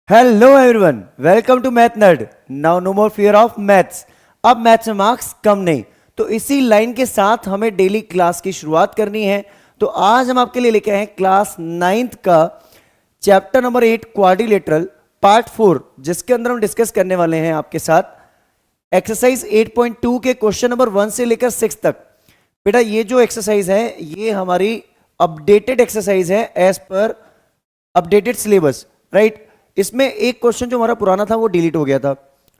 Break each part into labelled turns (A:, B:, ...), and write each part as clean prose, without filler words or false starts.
A: Hello everyone, welcome to math nerd. Now no more fear of maths. अब maths में marks कम नहीं, तो इसी लाइन के साथ हमें डेली क्लास की शुरुआत करनी है। तो आज हम आपके लिए लेके आए हैं क्लास 9th का चैप्टर नंबर 8 क्वाड्रिलेटरल पार्ट 4, जिसके अंदर हम डिस्कस करने वाले हैं आपके साथ एक्सरसाइज 8.2 के क्वेश्चन नंबर 1 से लेकर 6 तक। बेटा ये जो एक्सरसाइज है ये हमारी अपडेटेड एक्सरसाइज है as per updated syllabus, right. इसमें एक क्वेश्चन जो हमारा पुराना था वो डिलीट हो गया था,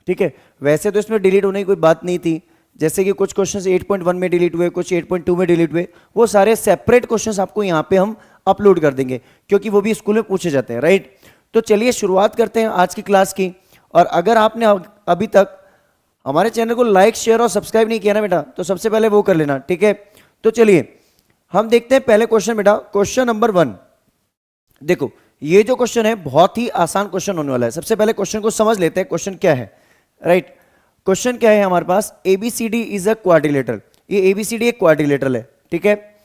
A: ठीक है। वैसे तो इसमें डिलीट होने की कोई बात नहीं थी, जैसे कि कुछ क्वेश्चंस 8.1 में डिलीट हुए, कुछ 8.2 में डिलीट हुए। वो सारे सेपरेट क्वेश्चंस आपको यहाँ पे हम अपलोड कर देंगे, क्योंकि वो भी स्कूल में पूछे जाते हैं, राइट। तो चलिए शुरुआत करते हैं आज की क्लास की। और अगर आपने अभी तक हमारे चैनल को लाइक, शेयर और सब्सक्राइब नहीं किया ना बेटा, तो सबसे पहले वो कर लेना, ठीक है। तो चलिए हम देखते हैं पहले क्वेश्चन। बेटा क्वेश्चन नंबर 1 देखो, ये जो क्वेश्चन है बहुत ही आसान क्वेश्चन होने वाला है। सबसे पहले क्वेश्चन को समझ लेते हैं, क्वेश्चन क्या है, राइट। क्वेश्चन क्या है हमारे पास, एबीसीडी इज अ क्वाड्रिलेटरल। ये एबीसीडी एक क्वाड्रिलेटरल है, ठीक है।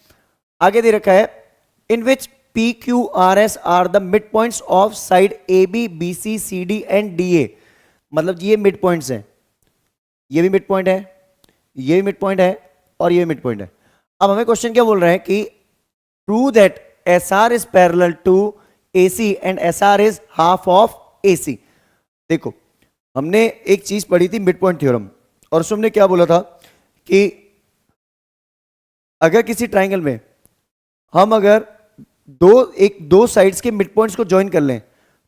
A: आगे दे रखा है in which P Q R S are the mid points of side A B B C C D and D A. मतलब ये मिड पॉइंट्स हैं, ये भी मिड पॉइंट है, ये भी मिड पॉइंट है और ये भी मिड पॉइंट है। अब हमें क्वेश्चन क्या बोल रहा है कि prove that S R is parallel to AC and SR is half of AC। देखो हमने एक चीज पढ़ी थी मिड पॉइंट थ्योरम, और उसमें हमने क्या बोला था कि अगर किसी ट्राइंगल में हम अगर दो साइड्स के मिड पॉइंट्स को ज्वाइन कर लें,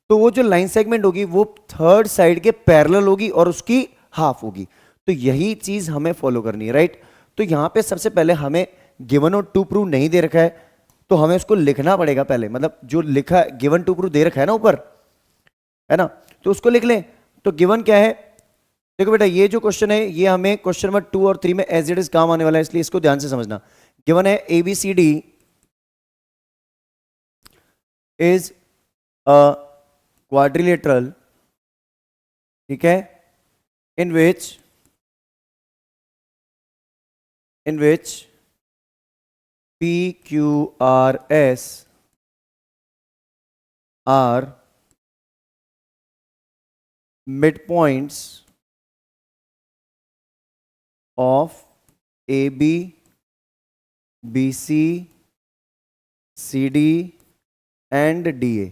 A: तो वो जो लाइन सेगमेंट होगी वो थर्ड साइड के पैरेलल होगी और उसकी हाफ होगी। तो यही चीज हमें फॉलो करनी है, राइट। तो यहां पे सबसे पहले हमें गिवन और टू प्रूव नहीं दे रखा है, तो हमें उसको लिखना पड़ेगा पहले। मतलब जो लिखा है गिवन टू प्रूव दे रखा है ना ऊपर, है ना, तो उसको लिख लें। तो गिवन क्या है, देखो बेटा ये जो क्वेश्चन है ये हमें क्वेश्चन नंबर 2 और 3 में एज इट इज काम आने वाला है, इसलिए इसको ध्यान से समझना। गिवन है ABCD इज अ क्वाड्रिलेटरल, ठीक है, in which PQRS are midpoints of AB, BC, CD and DA।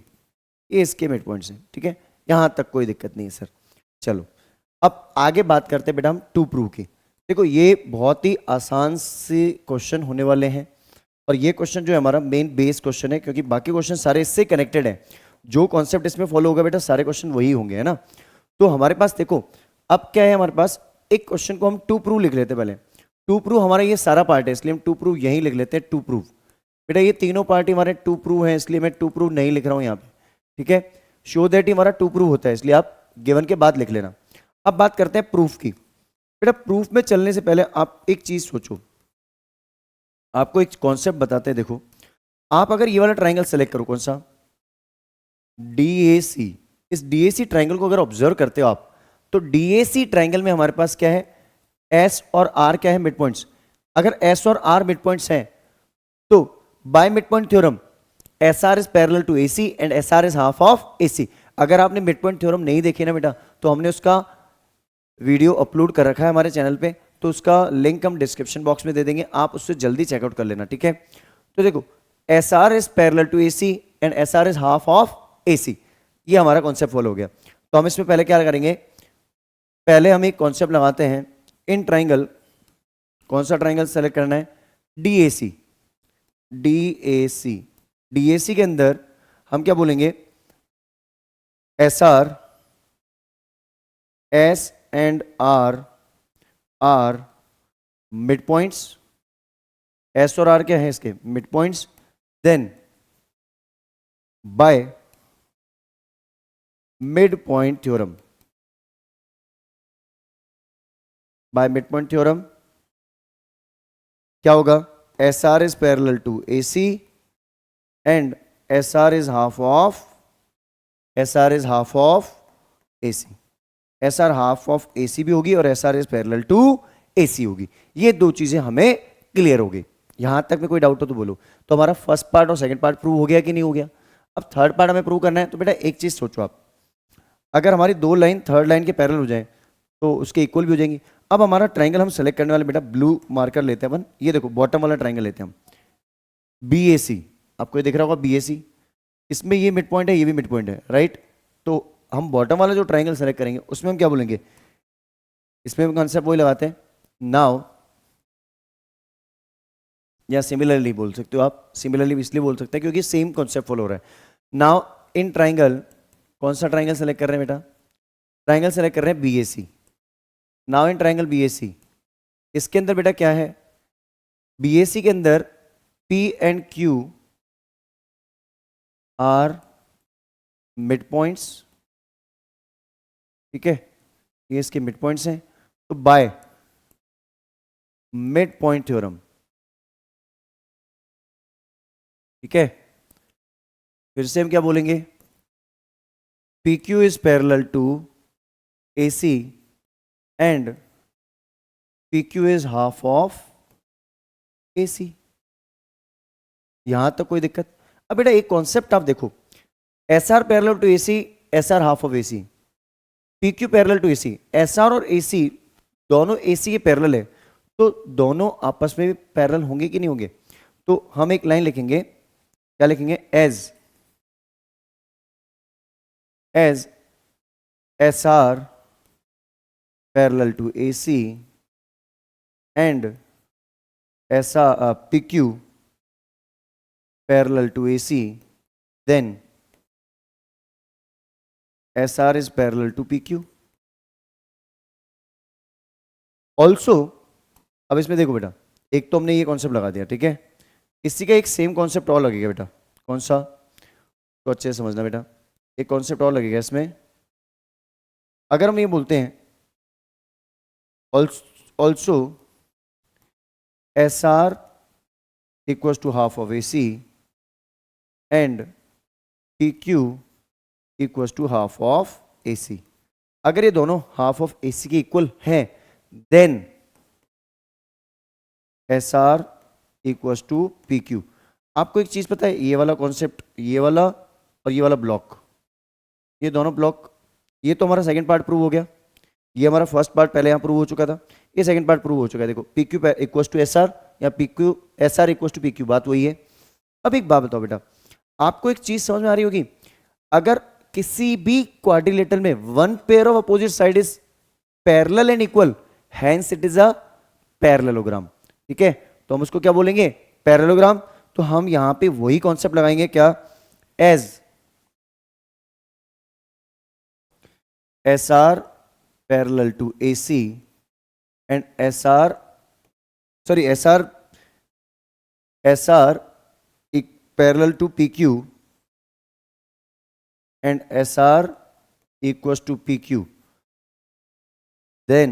A: ये इसके मिड पॉइंट्स हैं, ठीक है। यहां तक कोई दिक्कत नहीं है सर। चलो अब आगे बात करते हैं बेटा हम टू प्रूव की। देखो ये बहुत ही आसान से क्वेश्चन होने वाले हैं, और ये क्वेश्चन जो है हमारा मेन बेस क्वेश्चन है, क्योंकि बाकी क्वेश्चन सारे इससे कनेक्टेड हैं। जो कॉन्सेप्ट इसमें फॉलो होगा बेटा सारे क्वेश्चन वही होंगे, है ना। तो हमारे पास देखो अब क्या है, हमारे पास एक क्वेश्चन को हम टू प्रूव लिख लेते हैं पहले। टू प्रूव हमारा ये सारा पार्ट है, इसलिए हम टू प्रूव यहीं लिख लेते हैं। टू प्रूव बेटा ये तीनों पार्ट हमारे टू प्रूव है, इसलिए मैं टू प्रूव नहीं लिख रहा हूं यहाँ पे, ठीक है। शो दैट ही हमारा टू प्रूव होता है, इसलिए आप गिवन के बाद लिख लेना। अब बात करते हैं प्रूफ की। बेटा प्रूफ में चलने से पहले आप एक चीज सोचो, आपको एक कॉन्सेप्ट बताते हैं। देखो आप अगर ये वाला ट्राइंगल सेलेक्ट करो, कौन सा, DAC, इस DAC ट्राइंगल को अगर ऑब्जर्व करते हो आप, तो DAC ट्राइंगल में हमारे पास क्या है, S और R क्या है, मिड पॉइंट्स। अगर S और R मिड पॉइंट्स हैं, तो by mid point theorem SR is parallel to AC and SR is half of AC। अगर आपने मिड पॉइंट थ्योरम नहीं देखी ना बेटा, तो हमने उसका वीडियो अपलोड कर रखा है हमारे चैनल पे, तो उसका लिंक हम डिस्क्रिप्शन बॉक्स में दे देंगे, आप उससे जल्दी चेकआउट कर लेना, ठीक है। तो देखो SR is parallel to AC and SR is half of AC, ये हमारा कॉन्सेप्ट फॉलो हो गया। तो हम इसमें पहले क्या करेंगे, पहले हम एक कॉन्सेप्ट लगाते हैं इन ट्राइंगल। कौन सा ट्राइंगल सेलेक्ट करना है, DAC। DAC DAC के अंदर हम क्या बोलेंगे, SR, S and R are mid points. S और R क्या है इसके, mid points. Then by mid point theorem, by mid point theorem क्या होगा, SR is parallel to AC and SR is half of AC। SR half of AC भी होगी और SR is parallel to AC होगी। ये दो चीजें हमें क्लियर हो गई। यहां तक में कोई डाउट हो तो बोलो। तो हमारा फर्स्ट पार्ट और सेकंड पार्ट प्रूव हो गया कि नहीं हो गया। अब थर्ड पार्ट हमें प्रूव करना है। तो बेटा एक चीज सोचो आप, अगर हमारी दो लाइन थर्ड लाइन के पैरेलल हो जाए तो उसके इक्वल भी हो जाएंगी। अब हमारा ट्राइंगल हम सेलेक्ट करने वाले बेटा ब्लू मार्कर लेते हैं अपन, ये देखो बॉटम वाला ट्राइंगल लेते हैं हम, बी ए सी। आपको ये दिख रहा होगा बी ए सी, इसमें ये मिड पॉइंट है, ये भी मिड पॉइंट है, राइट। तो हम बॉटम वाला जो ट्राइंगल सेलेक्ट करेंगे उसमें हम क्या बोलेंगे, इसमें हम कॉन्सेप्ट वही लगाते हैं नाउ, या सिमिलरली बोल सकते हो आप, सिमिलरली इसलिए बोल सकते हैं क्योंकि सेम कॉन्सेप्ट फॉलो हो रहा है। नाउ इन ट्राइंगल, कौन सा ट्राइंगल सेलेक्ट कर रहे हैं बेटा, ट्राइंगल सेलेक्ट कर रहे हैं B A C. Now in triangle B A C, इसके अंदर बेटा क्या है, बी ए सी के अंदर P and Q R mid points, ठीक है, ये इसके मिड पॉइंट्स हैं। तो बाय मिड पॉइंट थ्योरम, ठीक है, फिर से हम क्या बोलेंगे, P Q is parallel to A C and P Q is half of A C. यहां तक कोई दिक्कत। अब बेटा एक कॉन्सेप्ट आप देखो, S R parallel to A C, S R half of A C, P Q parallel to A C, S R और ए सी दोनों ए सी के पैरेलल है, तो दोनों आपस में भी पैरेलल होंगे कि नहीं होंगे। तो हम एक लाइन लिखेंगे, क्या लिखेंगे, as S R parallel to A C and S R P Q parallel to A C, then S R is parallel to P Q also. अब इसमें देखो बेटा, एक तो हमने ये कॉन्सेप्ट लगा दिया, ठीक है, इसी का एक सेम कॉन्सेप्ट और लगेगा बेटा, कौन सा, तो अच्छे से समझना बेटा, एक कॉन्सेप्ट और लगेगा इसमें। अगर हम ये बोलते हैं also S R equals to half of A C and P Q equals to half of A C, अगर ये दोनों हाफ ऑफ ए सी के इक्वल हैं, then S R equals to P Q. आपको एक चीज पता है, ये वाला कॉन्सेप्ट, ये वाला और ये वाला ब्लॉक, ये दोनों ब्लॉक, ये तो हमारा सेकंड पार्ट प्रूव हो गया, ये हमारा फर्स्ट पार्ट पहले यहां प्रूव हो चुका था, ये सेकंड पार्ट प्रूव हो चुका है। देखो P Q equals to S R या P Q S R equals to P Q, बात वही है। अब एक बात बताओ बेटा, आपको एक चीज समझ में आ रही होगी, अगर किसी भी क्वाड्रिलेटरल में one pair of opposite side is parallel and equal, hence it is a parallelogram, ठीक है, तो हम उसको क्या बोलेंगे, पैरेललोग्राम। तो हम यहां पे वही कॉन्सेप्ट लगाएंगे, क्या, as S R parallel to A C and S R parallel to P Q and SR equals to PQ, then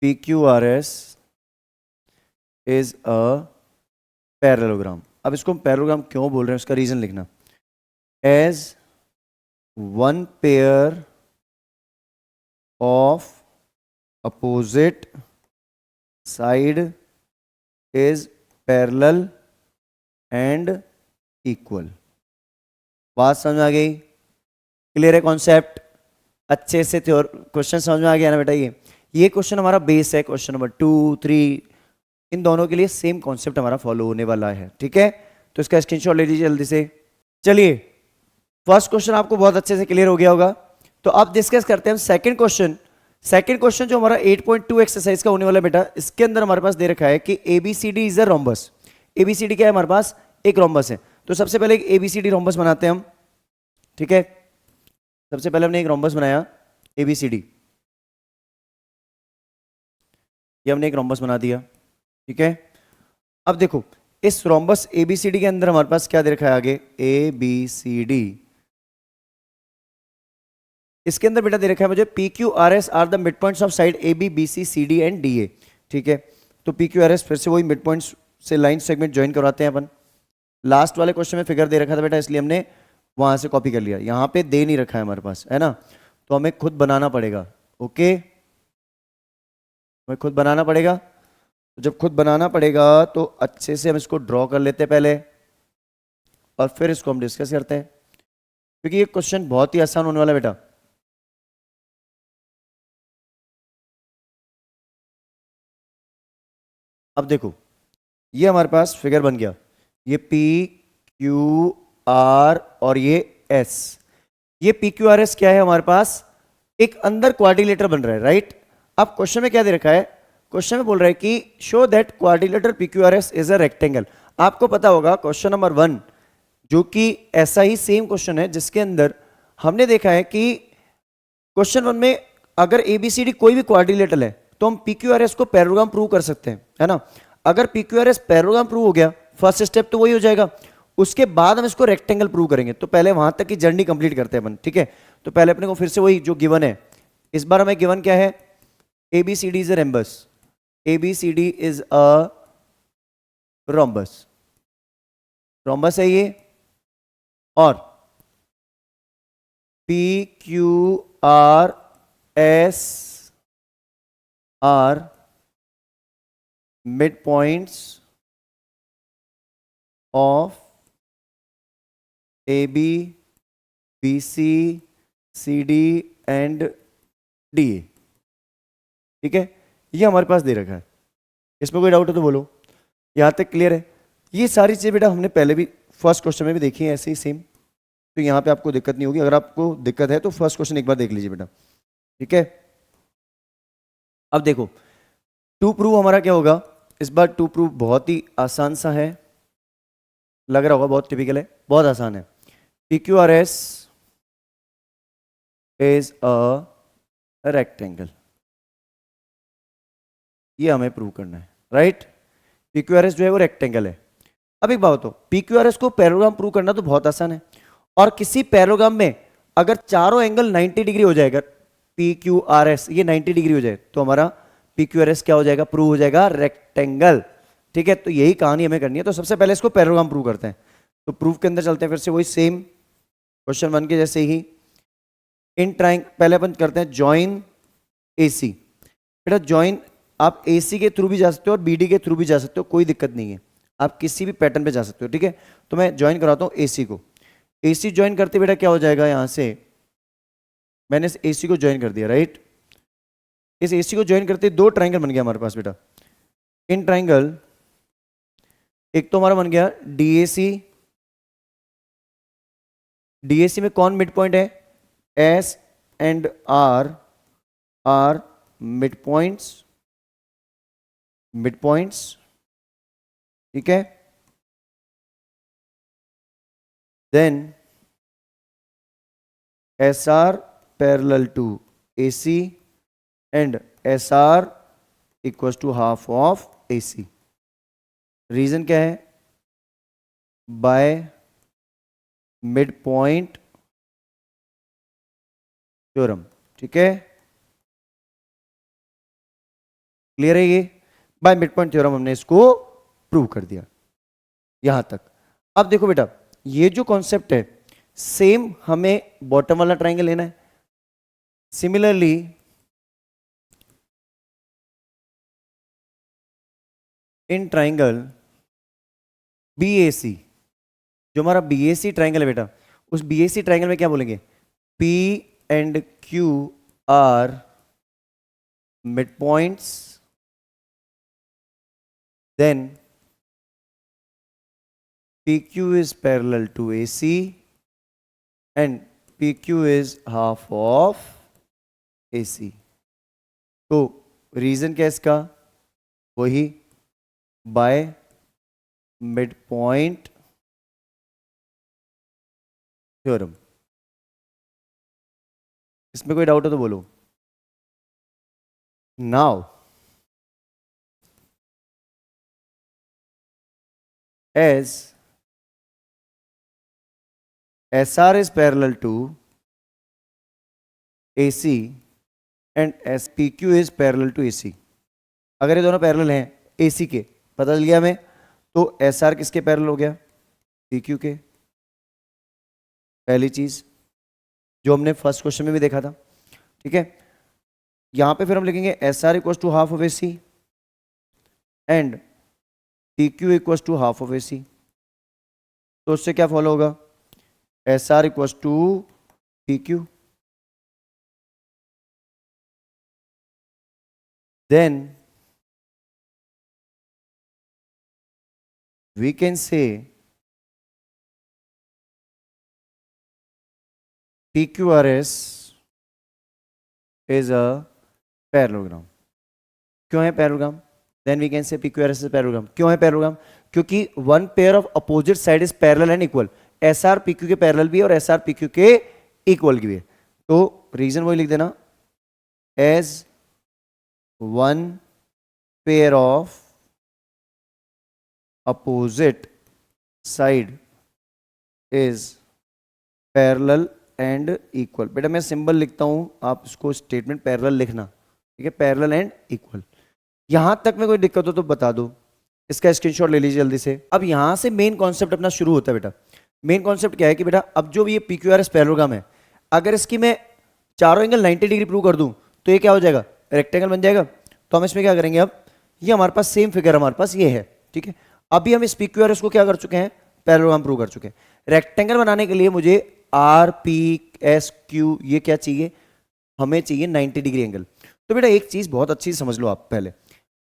A: PQRS is a parallelogram। अब इसको हम पैरेललोग्राम क्यों बोल रहे हैं, उसका रीजन लिखना, as one pair of opposite side is parallel and equal. बात समझ आ गई, क्लियर है कॉन्सेप्ट, अच्छे से क्वेश्चन समझ में आ गया ना बेटा। ये क्वेश्चन हमारा बेस है, क्वेश्चन नंबर 2, 3 इन दोनों के लिए सेम कॉन्सेप्ट हमारा फॉलो होने वाला है, ठीक है, तो इसका स्क्रीनशॉट ले लीजिए जल्दी से। चलिए फर्स्ट क्वेश्चन आपको बहुत अच्छे से क्लियर हो गया होगा, तो अब डिस्कस करते हैं हम सेकंड क्वेश्चन। सेकंड क्वेश्चन जो हमारा 8.2 एक्सरसाइज का होने वाला बेटा, इसके अंदर हमारे पास दे रखा है कि ABCD is a rhombus. ABCD क्या है हमारे पास, एक रोम्बस है। तो सबसे पहले एक एबीसीडी रोम्बस बनाते हैं हम, ठीक है, सबसे पहले हमने एक रोम्बस बनाया एबीसीडी, ये हमने एक रोम्बस बना दिया, ठीक है। अब देखो इस रोम्बस एबीसीडी के अंदर हमारे पास क्या दे रखा है आगे, ए बी सी डी, इसके अंदर बेटा दे रखा है मुझे P Q R S are the mid points of side A B B C C D and D A, ठीक है। तो पी क्यू आर एस फिर से वही मिड पॉइंट्स से लाइन सेगमेंट ज्वाइन करवाते हैं अपन। लास्ट वाले क्वेश्चन में फिगर दे रखा था बेटा, इसलिए हमने वहां से कॉपी कर लिया, यहां पे दे नहीं रखा है हमारे पास, है ना, तो हमें खुद बनाना पड़ेगा, ओके, हमें खुद बनाना पड़ेगा। तो जब खुद बनाना पड़ेगा तो अच्छे से हम इसको ड्रॉ कर लेते हैं पहले, और फिर इसको हम डिस्कस करते हैं, क्योंकि ये क्वेश्चन बहुत ही आसान होने वाला है बेटा। अब देखो, ये हमारे पास फिगर बन गया, ये P Q R और ये S। ये P Q R S क्या है हमारे पास, एक अंदर क्वाड्रिलेटर बन रहा है, राइट। अब क्वेश्चन में क्या दे रखा है, क्वेश्चन में बोल रहा है कि show that quadrilateral P Q R S is a rectangle. आपको पता होगा क्वेश्चन नंबर 1, जो कि ऐसा ही सेम क्वेश्चन है जिसके अंदर हमने देखा है कि क्वेश्चन 1 में अगर ABCD कोई भी क्वाड्रिलेटरल है तो हम PQRS को पैरेललोग्राम प्रूव कर सकते हैं, है ना। अगर PQRS पैरेललोग्राम प्रूव हो गया, फर्स्ट स्टेप तो वही हो जाएगा, उसके बाद हम इसको रेक्टेंगल प्रूव करेंगे। तो पहले वहां तक की जर्नी कंप्लीट करते हैं अपन, ठीक है। तो पहले अपने को फिर से वही जो गिवन है, इस बार हमें गिवन क्या है, ABCD is a रैम्बस, ABCD is a rhombus, rhombus है ये, और PQRS are midpoints of AB, BC, CD and DA, ठीक है। ये हमारे पास दे रखा है, इसमें कोई डाउट है तो बोलो, यहां तक क्लियर है। ये सारी चीजें बेटा हमने पहले भी फर्स्ट क्वेश्चन में भी देखी है ऐसे ही सेम, तो यहाँ पे आपको दिक्कत नहीं होगी। अगर आपको दिक्कत है तो फर्स्ट क्वेश्चन एक बार देख लीजिए बेटा, ठीक है। अब देखो, टू प्रूव हमारा क्या होगा इस बार, टू प्रूव बहुत ही आसान सा है, लग रहा होगा बहुत टिपिकल है, बहुत आसान है। PQRS इज अ रेक्टेंगल, ये हमें प्रूव करना है, राइट। PQRS जो है वो रेक्टेंगल है। अब एक बात बताओ, PQRS को पैरेललोग्राम प्रूव करना तो बहुत आसान है, और किसी पैरेललोग्राम में अगर चारों एंगल 90 डिग्री हो जाएगा, PQRS ये 90 डिग्री हो जाए तो हमारा PQRS क्या हो जाएगा, प्रूव हो जाएगा रेक्टेंगल, ठीक है। तो यही कहानी हमें करनी है। तो सबसे पहले इसको पैरेललोग्राम प्रूव करते हैं। तो प्रूफ के अंदर चलते हैं, फिर से वही सेम क्वेश्चन 1 के जैसे ही। इन ट्राइंग पहले अपन करते हैं जॉइन AC। बेटा जॉइन आप AC के थ्रू भी जा सकते हो और BD के थ्रू भी जा सकते हो, कोई दिक्कत नहीं है, आप किसी भी पैटर्न पे जा सकते हो, ठीक है। तो मैं ज्वाइन कराता हूँ AC को। AC ज्वाइन करते बेटा क्या हो जाएगा, यहां से मैंने इस AC को ज्वाइन कर दिया, राइट। इस AC को ज्वाइन करते दो ट्राइंगल बन गया हमारे पास बेटा। इन ट्राइंगल एक तो हमारा बन गया DAC, DAC में कौन मिड पॉइंट है, S and R are mid points, mid points, ठीक है। Then SR parallel to AC and SR equals to half of AC। Reason क्या है, बाय मिड पॉइंट थ्योरम, ठीक है। क्लियर है ये, बाय मिड पॉइंट थ्योरम हमने इसको प्रूव कर दिया यहां तक। अब देखो बेटा, ये जो कॉन्सेप्ट है सेम हमें बॉटम वाला ट्राइंगल लेना है। सिमिलरली इन ट्राइंगल BAC, जो हमारा BAC ट्राइंगल है बेटा, उस BAC ट्राइंगल में क्या बोलेंगे, P and Q are mid points, then PQ is parallel to AC and PQ is half of AC। तो रीजन क्या है इसका, वही बाय मिड पॉइंट थ्योरम। इसमें कोई डाउट हो तो बोलो। Now as SR is parallel to AC and PQ is parallel to AC। अगर ये दोनों पैरेलल हैं AC के, पता चल गया हमें, तो SR किसके पैरेलल हो गया, PQ के। पहली चीज जो हमने फर्स्ट क्वेश्चन में भी देखा था, ठीक है। यहां पे फिर हम लिखेंगे SR equal to half of AC and PQ equal to half of AC। तो उससे क्या फॉलो होगा, S R equal to P Q. Then we can say P Q R S is a parallelogram. क्यों है parallelogram? Then we can say P Q R S is parallelogram. क्यों है parallelogram? क्योंकि one pair of opposite side is parallel and equal. S R P Q के parallel भी है और S R P Q के इक्वल की भी है। तो रीजन वही लिख देना, as one pair of opposite side is parallel and equal. बेटा मैं सिंबल लिखता हूं, आप इसको स्टेटमेंट पैरेलल लिखना, ठीक है, पैरेलल एंड इक्वल। यहां तक में कोई दिक्कत हो तो बता दो, इसका स्क्रीनशॉट ले लीजिए जल्दी से। अब यहां से मेन कॉन्सेप्ट अपना शुरू होता है बेटा। मेन कॉन्सेप्ट क्या है कि बेटा अब जो ये पीक्यूआरएस पैरेललोग्राम है, अगर इसकी मैं चारों एंगल 90 डिग्री प्रूव कर दूं तो ये क्या हो जाएगा, रेक्टेंगल बन जाएगा। तो हम इसमें क्या करेंगे, अब ये हमारे पास सेम फिगर हमारे पास ये है, ठीक है। अभी हम इस पीक्यूआरएस को क्या कर चुके हैं, पैरेललोग्राम प्रूव कर चुके हैं। रेक्टेंगल बनाने के लिए मुझे आर पी एस क्यू ये क्या चाहिए, हमें चाहिए 90 डिग्री एंगल। तो बेटा एक चीज बहुत अच्छी समझ लो आप पहले,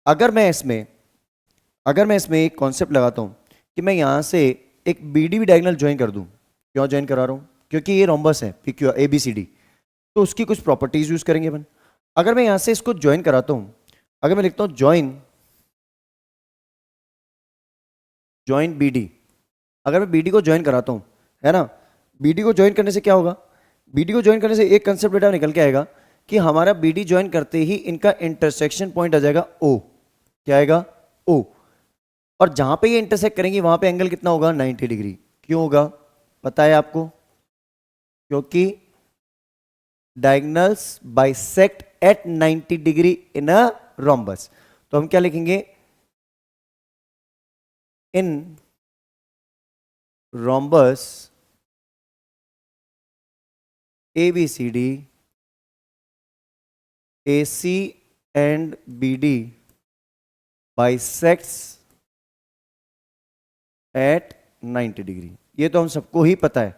A: अगर मैं इसमें एक कॉन्सेप्ट लगाता हूं कि मैं यहां से एक बीडी भी डायगोनल ज्वाइन कर दूं। क्यों ज्वाइन करा रहा हूं, क्योंकि ये रोम्बस है PQ A B C D, तो उसकी कुछ प्रॉपर्टीज यूज करेंगे अपन। अगर मैं यहां से इसको ज्वाइन कराता हूं, अगर मैं लिखता हूं ज्वाइन बीडी, अगर मैं बीडी को ज्वाइन कराता हूं, है ना, बीडी को ज्वाइन करने से क्या होगा, बीडी को ज्वाइन करने से एक कंसेप्ट बेटा निकल के आएगा कि हमारा बीडी ज्वाइन करते ही इनका इंटरसेक्शन पॉइंट आ जाएगा ओ। क्या आएगा, ओ। और जहां पे ये इंटरसेक्ट करेंगे वहां पे एंगल कितना होगा, 90 डिग्री। क्यों होगा पता है आपको, क्योंकि diagonals bisect at 90 degree in a rhombus. तो हम क्या लिखेंगे, in rhombus A B C D A C and B D bisects at 90 degree. ये तो हम सबको ही पता है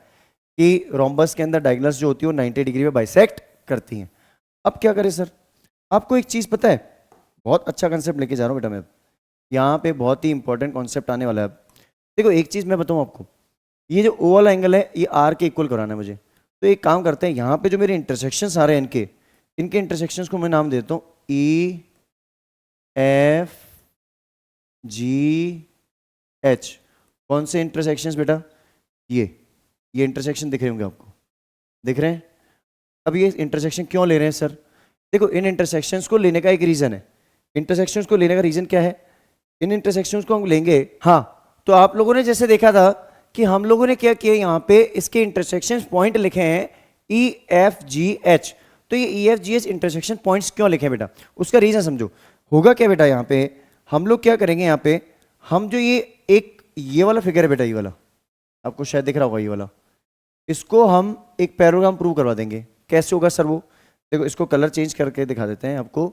A: कि रोम्बस के अंदर डायगोनल्स जो होती है वो 90 डिग्री में बाइसेक्ट करती हैं। अब क्या करें सर, आपको एक चीज पता है, बहुत अच्छा कंसेप्ट लेके जा रहा हूं बेटा मैं, यहाँ पे बहुत ही इंपॉर्टेंट कॉन्सेप्ट आने वाला है। अब देखो एक चीज मैं बताऊं आपको, ये जो ओ वाला एंगल है ये आर के इक्वल कराना है मुझे। तो एक काम करते हैं, यहाँ पे जो मेरे इंटरसेक्शंस आ रहे हैं इनके इंटरसेक्शंस को मैं नाम देता हूँ ई एफ जी एच। कौन से इंटरसेक्शंस बेटा, ये इंटरसेक्शन दिख रहे होंगे आपको, दिख रहे हैं। अब ये इंटरसेक्शन क्यों ले रहे हैं सर, देखो इन इंटरसेक्शंस को लेने का एक रीजन है। इंटरसेक्शंस को लेने का रीजन क्या है, इन इंटरसेक्शंस को हम लेंगे, हाँ तो आप लोगों ने जैसे देखा था कि हम लोगों ने क्या किया, यहाँ पे इसके इंटरसेक्शन पॉइंट लिखे हैं ई एफ जी एच। तो ये E F G H intersection points क्यों लिखे हैं बेटा, उसका रीजन समझो। होगा क्या बेटा, यहाँ पे हम लोग क्या करेंगे, यहाँ पे हम जो ये वाला फिगर है बेटा, ये वाला आपको शायद दिख रहा होगा, ये वाला, इसको हम एक पैरेललोग्राम प्रूव करवा देंगे। कैसे होगा सर वो, देखो इसको कलर चेंज करके दिखा देते हैं आपको।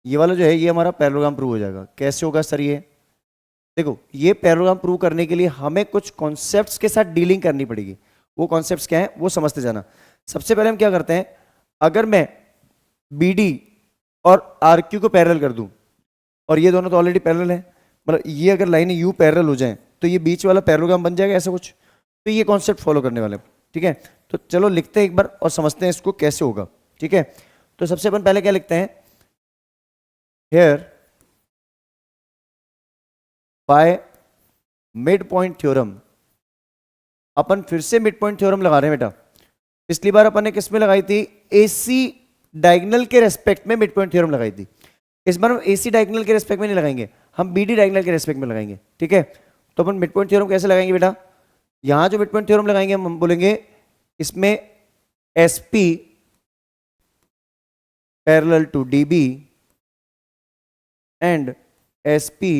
A: ये वाला जो है ये हमारा पैरेललोग्राम प्रूव हो जाएगा। कैसे होगा सर, ये देखो ये पैरेललोग्राम प्रूव करने के लिए हमें कुछ कॉन्सेप्ट्स के साथ डीलिंग करनी पड़ेगी। वो कॉन्सेप्ट्स क्या है वो समझते जाना। सबसे पहले हम क्या करते हैं, अगर मैं बी डी और आर क्यू को पैरेलल कर दूं, और ये दोनों तो ऑलरेडी पैरेलल है, मतलब ये अगर लाइनें यू पैरेलल हो जाएं तो ये बीच वाला पैरेललोग्राम बन जाएगा ऐसा कुछ। तो ये कॉन्सेप्ट फॉलो करने वाले, ठीक है। तो चलो लिखते हैं एक बार और समझते हैं इसको कैसे होगा, ठीक है। तो सबसे अपन पहले क्या लिखते हैं, here by mid point theorem, अपन फिर से मिड पॉइंट थ्योरम लगा रहे हैं बेटा। पिछली बार अपन ने किस में लगाई थी, एसी डायगोनल के रेस्पेक्ट में मिड पॉइंट थ्योरम लगाई थी। इस बार हम एसी डायगोनल के रेस्पेक्ट में नहीं लगाएंगे, हम बीडी डायगोनल के रेस्पेक्ट में लगाएंगे, ठीक है। तो अपन मिड पॉइंट थ्योरम कैसे लगाएंगे बेटा, यहां जो मिड पॉइंट थ्योरम लगाएंगे हम बोलेंगे इसमें SP parallel to DB and SP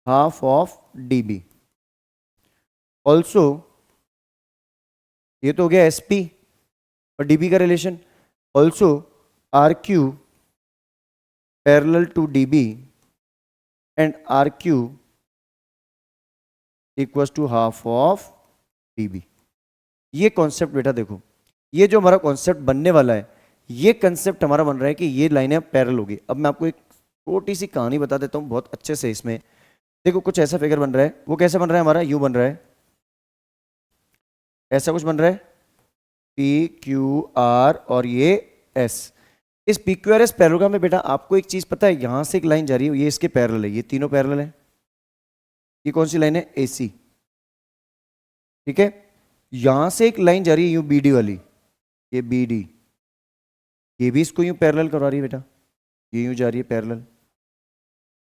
A: half of DB. Also ये तो हो गया एसपी और डीबी का relation. Also R Q parallel to DB and R Q equals to half of dB। ये कॉन्सेप्ट बेटा देखो, ये जो हमारा कॉन्सेप्ट बनने वाला है, ये कंसेप्ट हमारा बन रहा है कि ये लाइनें पैरेलल होगी। अब मैं आपको एक छोटी सी कहानी बता देता हूँ बहुत अच्छे से। इसमें देखो कुछ ऐसा फिगर बन रहा है, वो कैसे बन रहा है हमारा, यू बन रहा है, ऐसा कुछ बन रहा है, पी क्यू आर और ये एस। इस P Q R S parallelogram में बेटा आपको एक चीज पता है, यहां से एक लाइन जा रही है, ये इसके पैरेलल है, ये तीनों पैरेलल है। ये कौन सी लाइन है, एसी, ठीक है। यहां से एक लाइन जा रही है यूं बीडी वाली, ये बीडी, ये भी इसको यूं पैरेलल करवा रही है बेटा, ये यूं जा रही है पैरेलल।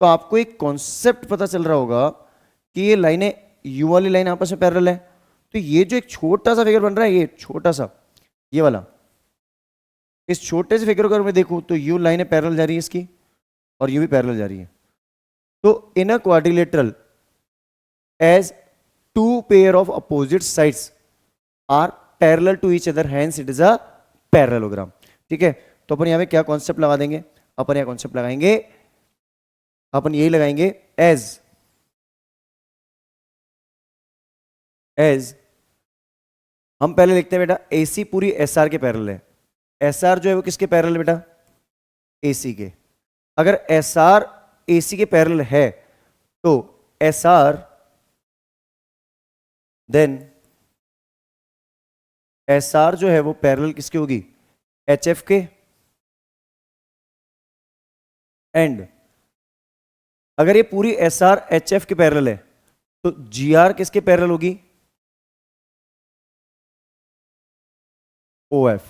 A: तो आपको एक कॉन्सेप्ट पता चल रहा होगा कि ये लाइनें, यू वाली लाइन आपस में पैरेलल है। तो ये जो एक छोटा सा फिगर बन रहा है, ये छोटा सा, ये वाला, इस छोटे से फिगर को अगर मैं देखूं तो यू लाइनें पैरेलल जा रही है इसकी, और यू भी पैरेलल जा रही है। तो in a quadrilateral as two pair of opposite sides are parallel to each other, hence it is a parallelogram. ठीक है, तो अपन यहां पे क्या कॉन्सेप्ट लगा देंगे, अपन यह कॉन्सेप्ट लगाएंगे, अपन यही लगाएंगे, एज हम पहले लिखते हैं बेटा AC पूरी SR के पैरेलल है। SR जो है वो किसके पैरेलल है बेटा, AC के। अगर SR AC के पैरेलल है तो SR देन SR जो है वो पैरेलल किसके होगी, HF के। एंड अगर ये पूरी SR HF के पैरेलल है तो GR किसके पैरेलल होगी, OF।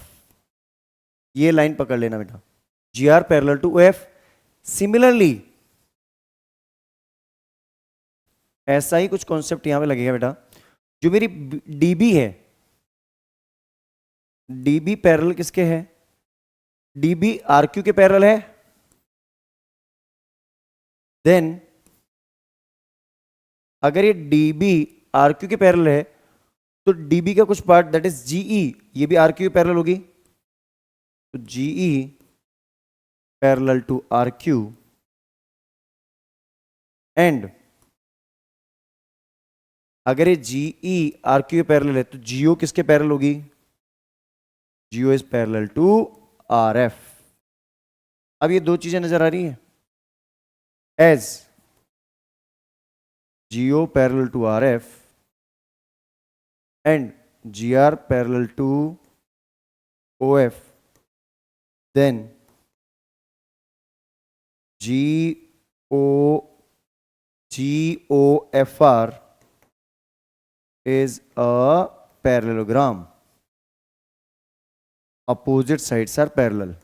A: ये लाइन पकड़ लेना बेटा, GR parallel to OF। Similarly ऐसा ही कुछ कॉन्सेप्ट यहां पे लगेगा बेटा, जो मेरी DB है, DB पैरेलल किसके है, DB RQ के पैरेलल है। देन अगर ये DB RQ के पैरेलल है तो DB का कुछ पार्ट दैट इज GE, ये भी RQ के पैरेलल होगी। तो GE parallel to RQ। And अगर ये GE RQ के पैरेलल है तो GO किसके पैरेलल होगी, GO is parallel to RF। अब ये दो चीजें नजर आ रही हैं, as GO parallel to RF and GR parallel to OF, then GOFR is a parallelogram. Opposite sides are parallel.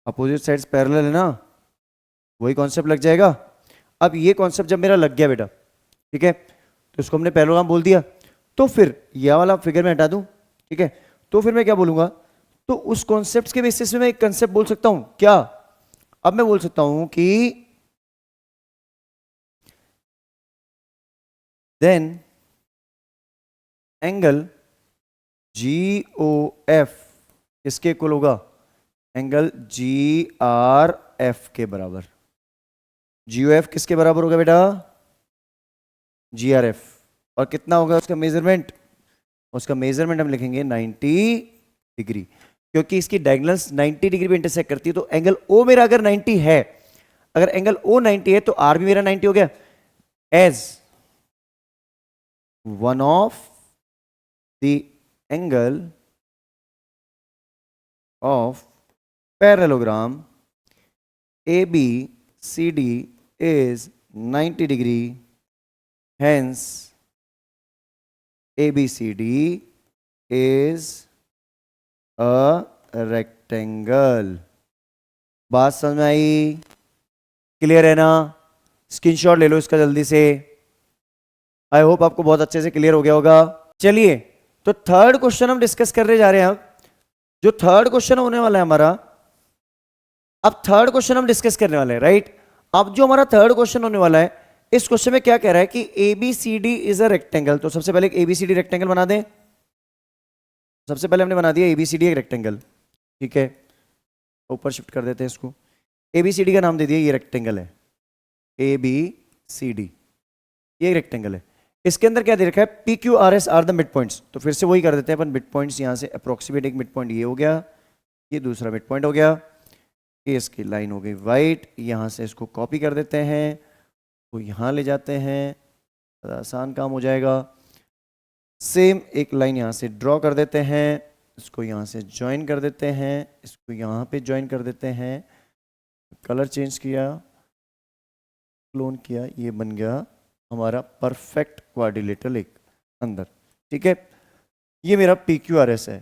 A: Opposite sides parallel है ना, वही कॉन्सेप्ट लग जाएगा। अब ये कॉन्सेप्ट जब मेरा लग गया बेटा, ठीक है, तो इसको हमने पैरेललोग्राम बोल दिया। तो फिर ये वाला फिगर मैं हटा दूं, ठीक है, तो फिर मैं क्या बोलूंगा, तो उस कॉन्सेप्ट के बेसिस पे मैं एक कॉन्सेप्ट बोल सकता हूं क्या। अब मैं बोल सकता हूं कि देन एंगल GOF किसके इक्वल होगा, एंगल GRF के बराबर। GOF किसके बराबर होगा बेटा, GRF। और कितना होगा उसका मेजरमेंट, उसका मेजरमेंट हम लिखेंगे 90 डिग्री, क्योंकि इसकी डायगोनल्स 90 डिग्री पे इंटरसेक्ट करती है। तो एंगल O मेरा अगर 90 है, अगर एंगल O 90 है तो R भी मेरा 90 हो गया। As one of the angle of parallelogram ABCD is 90 degree, hence ABCD is a rectangle। बात समझ में आई, क्लियर है ना, स्क्रीनशॉट ले लो इसका जल्दी से। आई होप आपको बहुत अच्छे से क्लियर हो गया होगा। चलिए तो थर्ड क्वेश्चन हम डिस्कस करने जा रहे हैं। अब जो थर्ड क्वेश्चन होने वाला है हमारा, अब थर्ड क्वेश्चन हम डिस्कस करने वाले हैं, राइट। अब जो हमारा थर्ड क्वेश्चन होने वाला है, इस क्वेश्चन में क्या कह रहा है कि ABCD इज अ रेक्टेंगल। तो सबसे पहले एक ABCD रेक्टेंगल बना दें। सबसे पहले हमने बना दिया ABCD एक रेक्टेंगल, ठीक है, ऊपर शिफ्ट कर देते हैं इसको। ABCD का नाम दे दिया, ये रेक्टेंगल है ABCD, ये रेक्टेंगल है। इसके अंदर क्या दे रखा है, PQRS are the mid points. तो फिर से वही कर देते हैं अपन, मिड पॉइंट्स यहाँ से अप्रोक्सीमेट एक मिड पॉइंट ये हो गया, ये दूसरा मिड पॉइंट हो गया, ये इसकी लाइन हो गई वाइट, यहाँ से इसको कॉपी कर देते हैं, तो यहाँ ले जाते हैं, आसान काम हो जाएगा। सेम एक लाइन यहाँ से ड्रॉ कर देते हैं, इसको यहाँ से ज्वाइन कर देते हैं, इसको यहाँ पे ज्वाइन कर देते हैं, कलर चेंज किया, क्लोन किया, ये बन गया हमारा परफेक्ट क्वाड्रिलेटरल एक अंदर। ठीक है, ये मेरा PQRS है।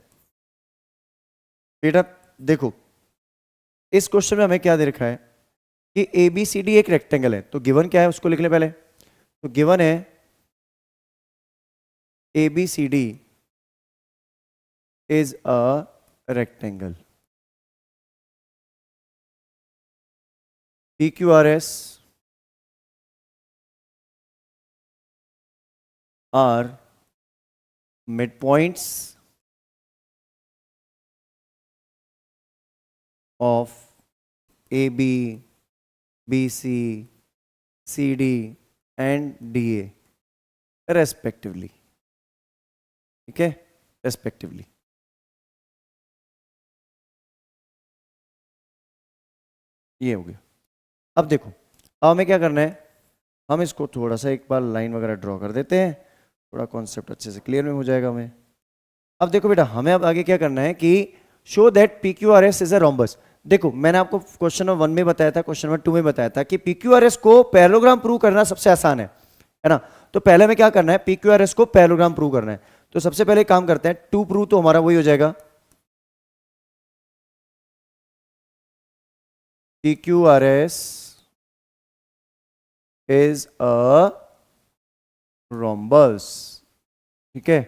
A: बेटा देखो इस क्वेश्चन में हमें क्या दे रखा है कि ABCD एक रेक्टेंगल है, तो गिवन क्या है उसको लिख ले पहले। तो गिवन है ABCD is a rectangle. PQRS are midpoints of AB, BC, CD and DA respectively. ठीक है, respectively. ये हो गया। अब देखो, अब हमें क्या करना है, हम इसको थोड़ा सा एक बार लाइन वगैरह ड्रॉ कर देते हैं, थोड़ा कॉन्सेप्ट अच्छे से क्लियर में हो जाएगा हमें। अब देखो बेटा, हमें अब आगे क्या करना है कि show that PQRS is a rhombus. देखो मैंने आपको क्वेश्चन नंबर 1 में बताया था, क्वेश्चन नंबर 2 में बताया था कि PQRS को पैरेललोग्राम प्रूव करना सबसे आसान है ना। तो पहले हमें क्या करना है, PQRS को पैरेललोग्राम प्रूव करना है। तो सबसे पहले काम करते हैं, 2 प्रूव, तो हमारा वही हो जाएगा PQRS is a rhombus। ठीक है,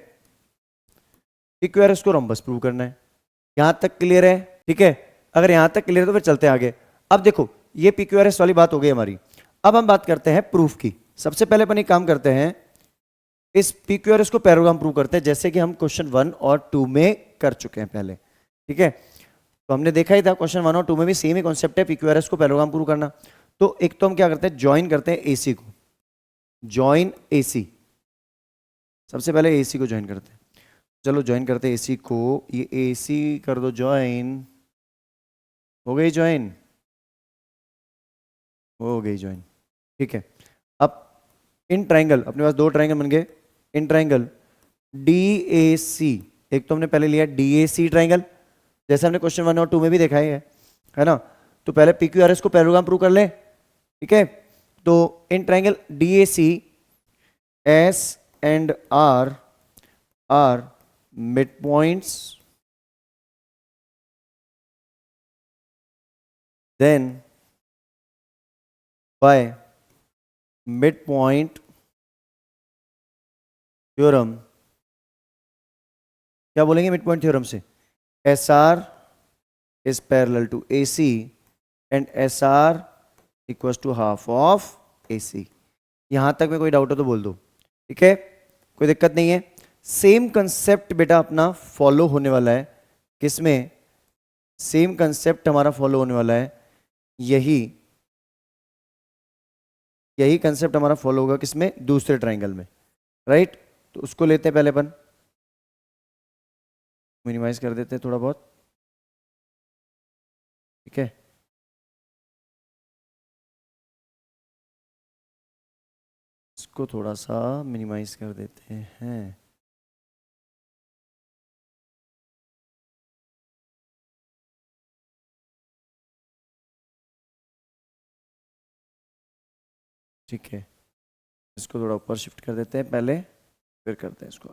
A: PQRS को rhombus प्रूव करना है। यहां तक क्लियर है? ठीक है, अगर यहां तक क्लियर है तो फिर चलते हैं आगे। अब देखो ये PQRS वाली बात हो गई हमारी। अब हम बात करते हैं प्रूफ की। सबसे पहले अपन एक काम करते हैं, इस PQRS को पैरेललोग्राम प्रूव करते हैं, जैसे कि हम क्वेश्चन 1 और 2 में कर चुके हैं पहले। ठीक है, तो हमने देखा ही था क्वेश्चन 1 और 2 में भी सेम ही कॉन्सेप्ट है, PQRS को पैरेललोग्राम प्रूव करना। तो एक तो हम क्या करते हैं, ज्वाइन करते हैं AC को, ज्वाइन AC। सबसे पहले AC को ज्वाइन करते हैं, चलो ज्वाइन करते हैं AC को, ये AC कर दो ज्वाइन, हो गई ज्वाइन, हो गई ज्वाइन। ठीक है, अब इन ट्राइंगल, अपने पास 2 ट्राइंगल बन गए, इन ट्राइंगल DAC, एक तो हमने पहले लिया DAC ट्राइंगल, जैसे हमने क्वेश्चन 1 और 2 में भी देखा है ना। तो पहले PQRS को पैरेललोग्राम प्रूव कर ले। ठीक है, तो in triangle DAC S and R are midpoints, then by midpoint theorem, क्या बोलेंगे midpoint theorem से, SR is parallel to AC and SR equals to half of AC। यहां तक में कोई डाउट हो तो बोल दो। ठीक है, कोई दिक्कत नहीं है। सेम कंसेप्ट बेटा अपना फॉलो होने वाला है, किसमें, सेम कंसेप्ट हमारा फॉलो होने वाला है, यही कंसेप्ट हमारा फॉलो होगा किसमें, दूसरे ट्राइंगल में। राइट, तो उसको लेते हैं पहले अपन, मिनिमाइज कर देते हैं थोड़ा बहुत। ठीक है, इसको थोड़ा सा मिनिमाइज कर देते हैं। ठीक है, इसको थोड़ा ऊपर शिफ्ट कर देते हैं पहले, फिर करते हैं इसको।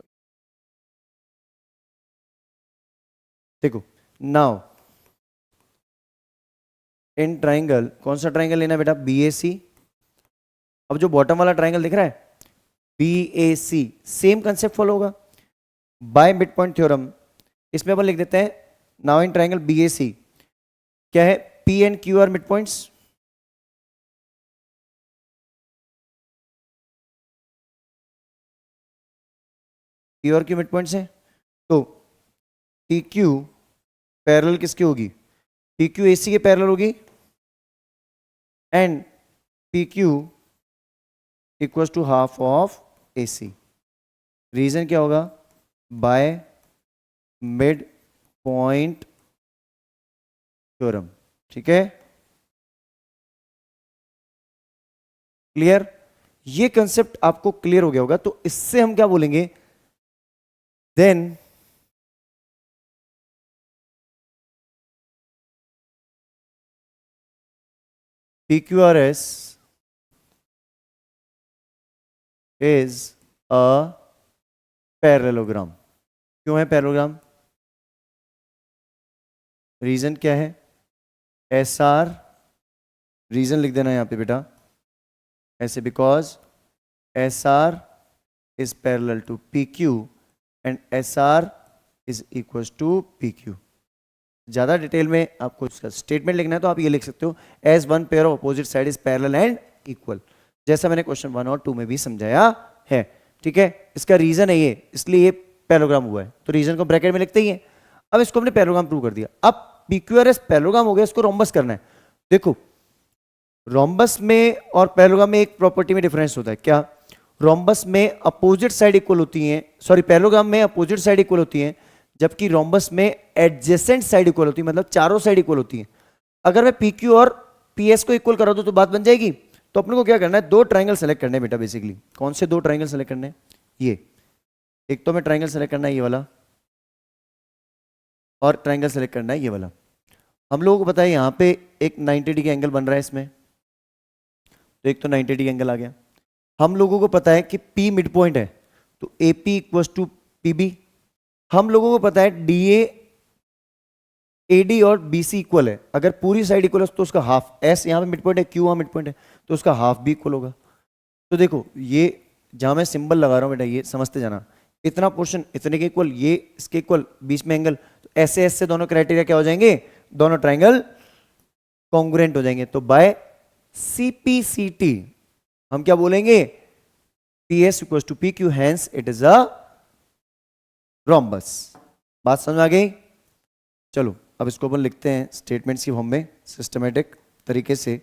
A: देखो नाउ इन ट्राइंगल, कौन सा ट्राइंगल लेना है बेटा, BAC। अब जो बॉटम वाला ट्राइंगल दिख रहा है BAC, सेम कंसेप्ट फॉलो होगा, बाय मिड पॉइंट थ्योरम। इसमें अपन लिख देते हैं नाउ इन ट्राइंगल BAC क्या है, P and Q are mid points. P और Q मिड पॉइंट्स है, तो PQ पैरेलल किसकी होगी, PQ AC के पैरेलल होगी। And P Q equal to half of A C. Reason क्या होगा? By mid point theorem. ठीक है, क्लियर? ये कंसेप्ट आपको क्लियर हो गया होगा। तो इससे हम क्या बोलेंगे? Then PQRS is a parallelogram. क्यों है पैरेललोग्राम? रीजन क्या है? SR, रीजन लिख देना यहां पे बेटा ऐसे, because SR is parallel to PQ and SR is equals to PQ। ज़्यादा डिटेल में आपको इसका स्टेटमेंट लिखना है तो आप ये लिख सकते हो, as one pair of opposite side is parallel and equal, जैसा मैंने क्वेश्चन 1 और 2 में भी समझाया है। ठीक है, इसका रीजन है ये, इसलिए ये पैरेललोग्राम हुआ है, तो रीजन को ब्रैकेट में लिखते ही है। अब इसको हमने पैरेललोग्राम प्रूव कर दिया। अब PQRS पैरेललोग्राम हो गया, इसको रोम्बस करना है। देखो, रोम्बस में और पैरेललोग्राम में एक प्रॉपर्टी में डिफरेंस होता है। क्या? रोम्बस में अपोजिट साइड इक्वल होती हैं, सॉरी पैरेललोग्राम में अपोजिट साइड इक्वल होती हैं, जबकि रोम्बस में एडजेसेंट साइड इक्वल होती है, मतलब चारों साइड इक्वल होती हैं। अगर मैं PQ और PS को इक्वल करा दूं तो बात बन जाएगी। तो अपने को क्या करना है? दो ट्राइंगल सेलेक्ट करने हैं बेटा बेसिकली। कौन से दो ट्राइंगल सेलेक्ट करने हैं? ये एक तो मैं ट्राइंगल सेलेक्ट करना है ये वाला, और ट्राइंगल सेलेक्ट करना है ये वाला। हम लोगों को पता है यहां पे एक 90 डिग्री एंगल बन रहा है इसमें, तो एक तो 90 डिग्री एंगल आ गया। हम लोगों को पता है कि P मिड पॉइंट है, तो AP इक्वल्स टू PB। हम लोगों को पता है DA AD और BC इक्वल है। अगर पूरी साइड इक्वल है तो उसका हाफ, S यहाँ पे मिड पॉइंट है, Q वहाँ मिड पॉइंट है, तो उसका हाफ भी इक्वल होगा। तो देखो, ये जहां मैं सिंबल लगा रहा हूं बेटा, ये समझते जाना, इतना पोर्शन इतने के इक्वल, ये इसके इक्वल, बीच में एंगल, तो ऐसे ऐसे दोनों क्राइटेरिया क्या हो जाएंगे? दोनों ट्राइंगल कॉन्ग्रुएंट हो जाएंगे। तो बाय CPCT हम क्या बोलेंगे? PS equal to PQ, hence it is a rhombus. बात समझ आ गई? चलो अब इसको अपन लिखते हैं स्टेटमेंट्स की फॉर्म में सिस्टमेटिक तरीके से।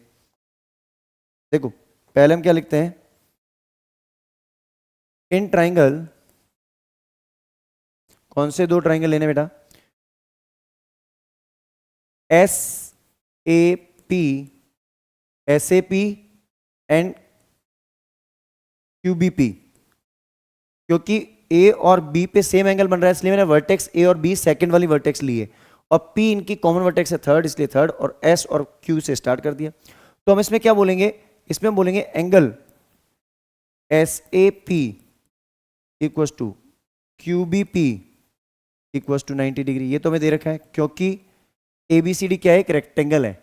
A: देखो, पहले हम क्या लिखते हैं? इन ट्राइंगल, कौन से दो ट्राइंगल लेने बेटा? SAP, SAP and QBP। क्योंकि A और B पे सेम एंगल बन रहा है, इसलिए मैंने वर्टेक्स A और B सेकंड वाली वर्टेक्स ली है, और P इनकी कॉमन वर्टेक्स है थर्ड, इसलिए थर्ड, और S और Q से स्टार्ट कर दिया। तो हम इसमें क्या बोलेंगे? इसमें हम बोलेंगे angle SAP equal to QBP equal to 90 degree. ये तो हमें दे रखा है, क्योंकि ABCD क्या है? एक रेक्टेंगल है,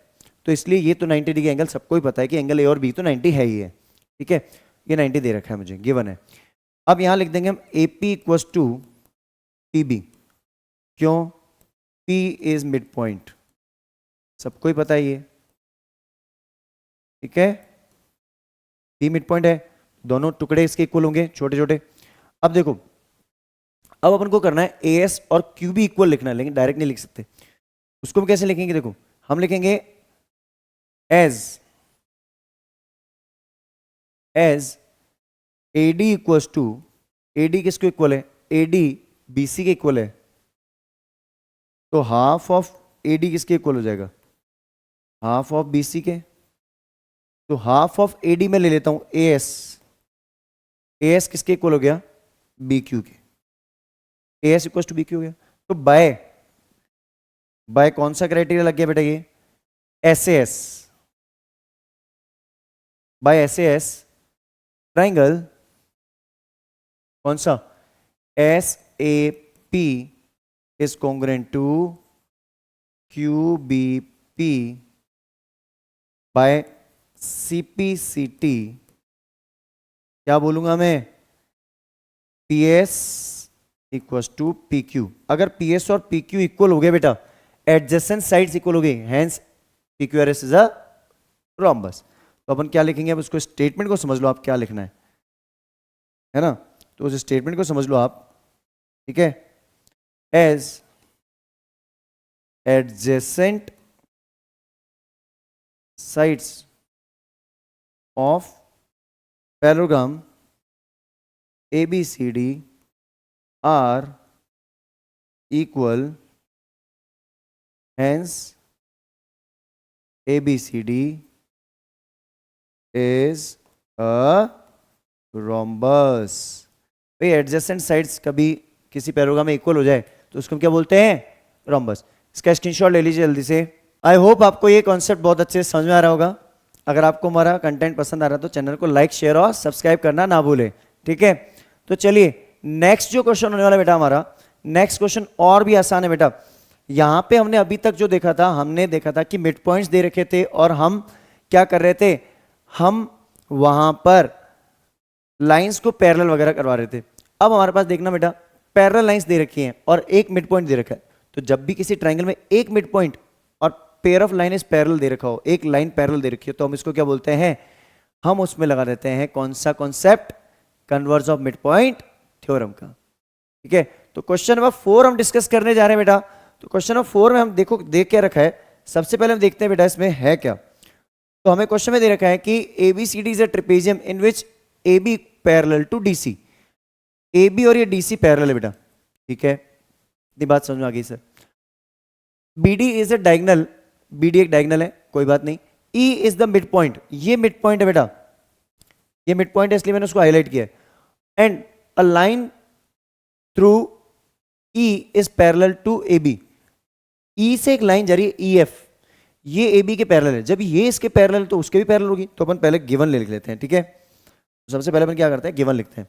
A: तो इसलिए ये तो 90 डिग्री एंगल सबको ही पता है कि एंगल A और B तो 90 है ही है। ठीक है, ये 90 दे रखा है मुझे, गिवन है। अब यहां लिख देंगे हम AP इक्वल टू PB। क्यों? P इज मिड पॉइंट, सबको ही पता है ये। ठीक है, P मिड पॉइंट है, दोनों टुकड़े इसके इक्वल होंगे, छोटे छोटे। अब देखो, अब अपन को करना है AS और QB इक्वल लिखना है, लेकिन डायरेक्ट नहीं लिख सकते। उसको हम कैसे लिखेंगे? देखो, हम लिखेंगे as AD equals to, AD किसको इक्वल है? AD BC के इक्वल है, तो हाफ ऑफ AD किसके इक्वल हो जाएगा? हाफ ऑफ BC के। तो हाफ ऑफ AD में ले लेता हूं AS, AS किसके इक्वल हो गया? BQ के। AS इक्वल टू BQ हो गया। तो बाय बाय कौन सा क्राइटेरिया लग गया बेटा? ये SAS, बाय SAS ट्राइंगल कौन सा? SAP is congruent to QBP by CPCT। क्या बोलूंगा मैं? PS equal to PQ। अगर PS और PQ इक्वल हो गए बेटा, एडजेसेंट साइड्स इक्वल हो गई, hence PQRS is a rhombus. तो अपन क्या लिखेंगे? अब उसको स्टेटमेंट को समझ लो आप क्या लिखना है ना? तो उस स्टेटमेंट को समझ लो आप। ठीक है, as adjacent sides of parallelogram ABCD are equal, hence ABCD is a rhombus। भाई एडजेसेंट साइड्स कभी किसी पैरेललोग्राम में इक्वल हो जाए तो उसको हम क्या बोलते हैं? रोम्बस। इसका स्क्रीनशॉट ले लीजिए जल्दी से। आई होप आपको ये कॉन्सेप्ट बहुत अच्छे से समझ में आ रहा होगा। अगर आपको हमारा कंटेंट पसंद आ रहा है तो चैनल को लाइक, शेयर और सब्सक्राइब करना ना भूले, ठीक है? तो चलिए नेक्स्ट जो क्वेश्चन होने वाला बेटा हमारा, नेक्स्ट क्वेश्चन और भी आसान है बेटा। यहां पे हमने अभी तक जो देखा था, हमने देखा था कि मिड पॉइंट्स दे रखे थे और हम क्या कर रहे थे, हम वहां पर लाइंस को पैरेलल वगैरह करवा रहे थे। अब हमारे पास देखना बेटा, पैरेलल लाइंस दे रखी हैं और एक मिड पॉइंट दे रखा है। तो जब भी किसी ट्रायंगल में एक मिड पॉइंट और pair of line is parallel दे रखा हो, एक लाइन पैरेलल दे रखी हो, तो हम इसको क्या बोलते हैं? हम उसमें लगा देते हैं कौन सा concept? Converse of mid point theorem का, ठीक है? तो क्वेश्चन नंबर 4 हम डिस्कस करने जा रहे हैं बेटा। तो क्वेश्चन नंबर 4 में हम देखो देख क्या रखा है। सबसे पहले हम देखते हैं बेटा इसमें है क्या। तो हमें क्वेश्चन में दे रखा है कि ABCD is a trapezium in which AB parallel to DC। AB और ये DC पैरेलल है बेटा, ठीक है? इतनी बात समझ में आ गई sir. BD is a diagonal, BD एक डायगोनल है, कोई बात नहीं। E is the mid point, ये मिड पॉइंट है बेटा, ये मिड पॉइंट है इसलिए मैंने उसको हाईलाइट किया है। And a line through E is parallel to AB। E से एक लाइन जा रही है EF, ये AB के पैरेलल है। जब ये इसके पैरेलल तो उसके भी पैरेलल होगी। तो अपन पहले गिवन ले लिख लेते हैं, ठीक है? सबसे पहले अपन क्या करते हैं, गिवन लिखते हैं।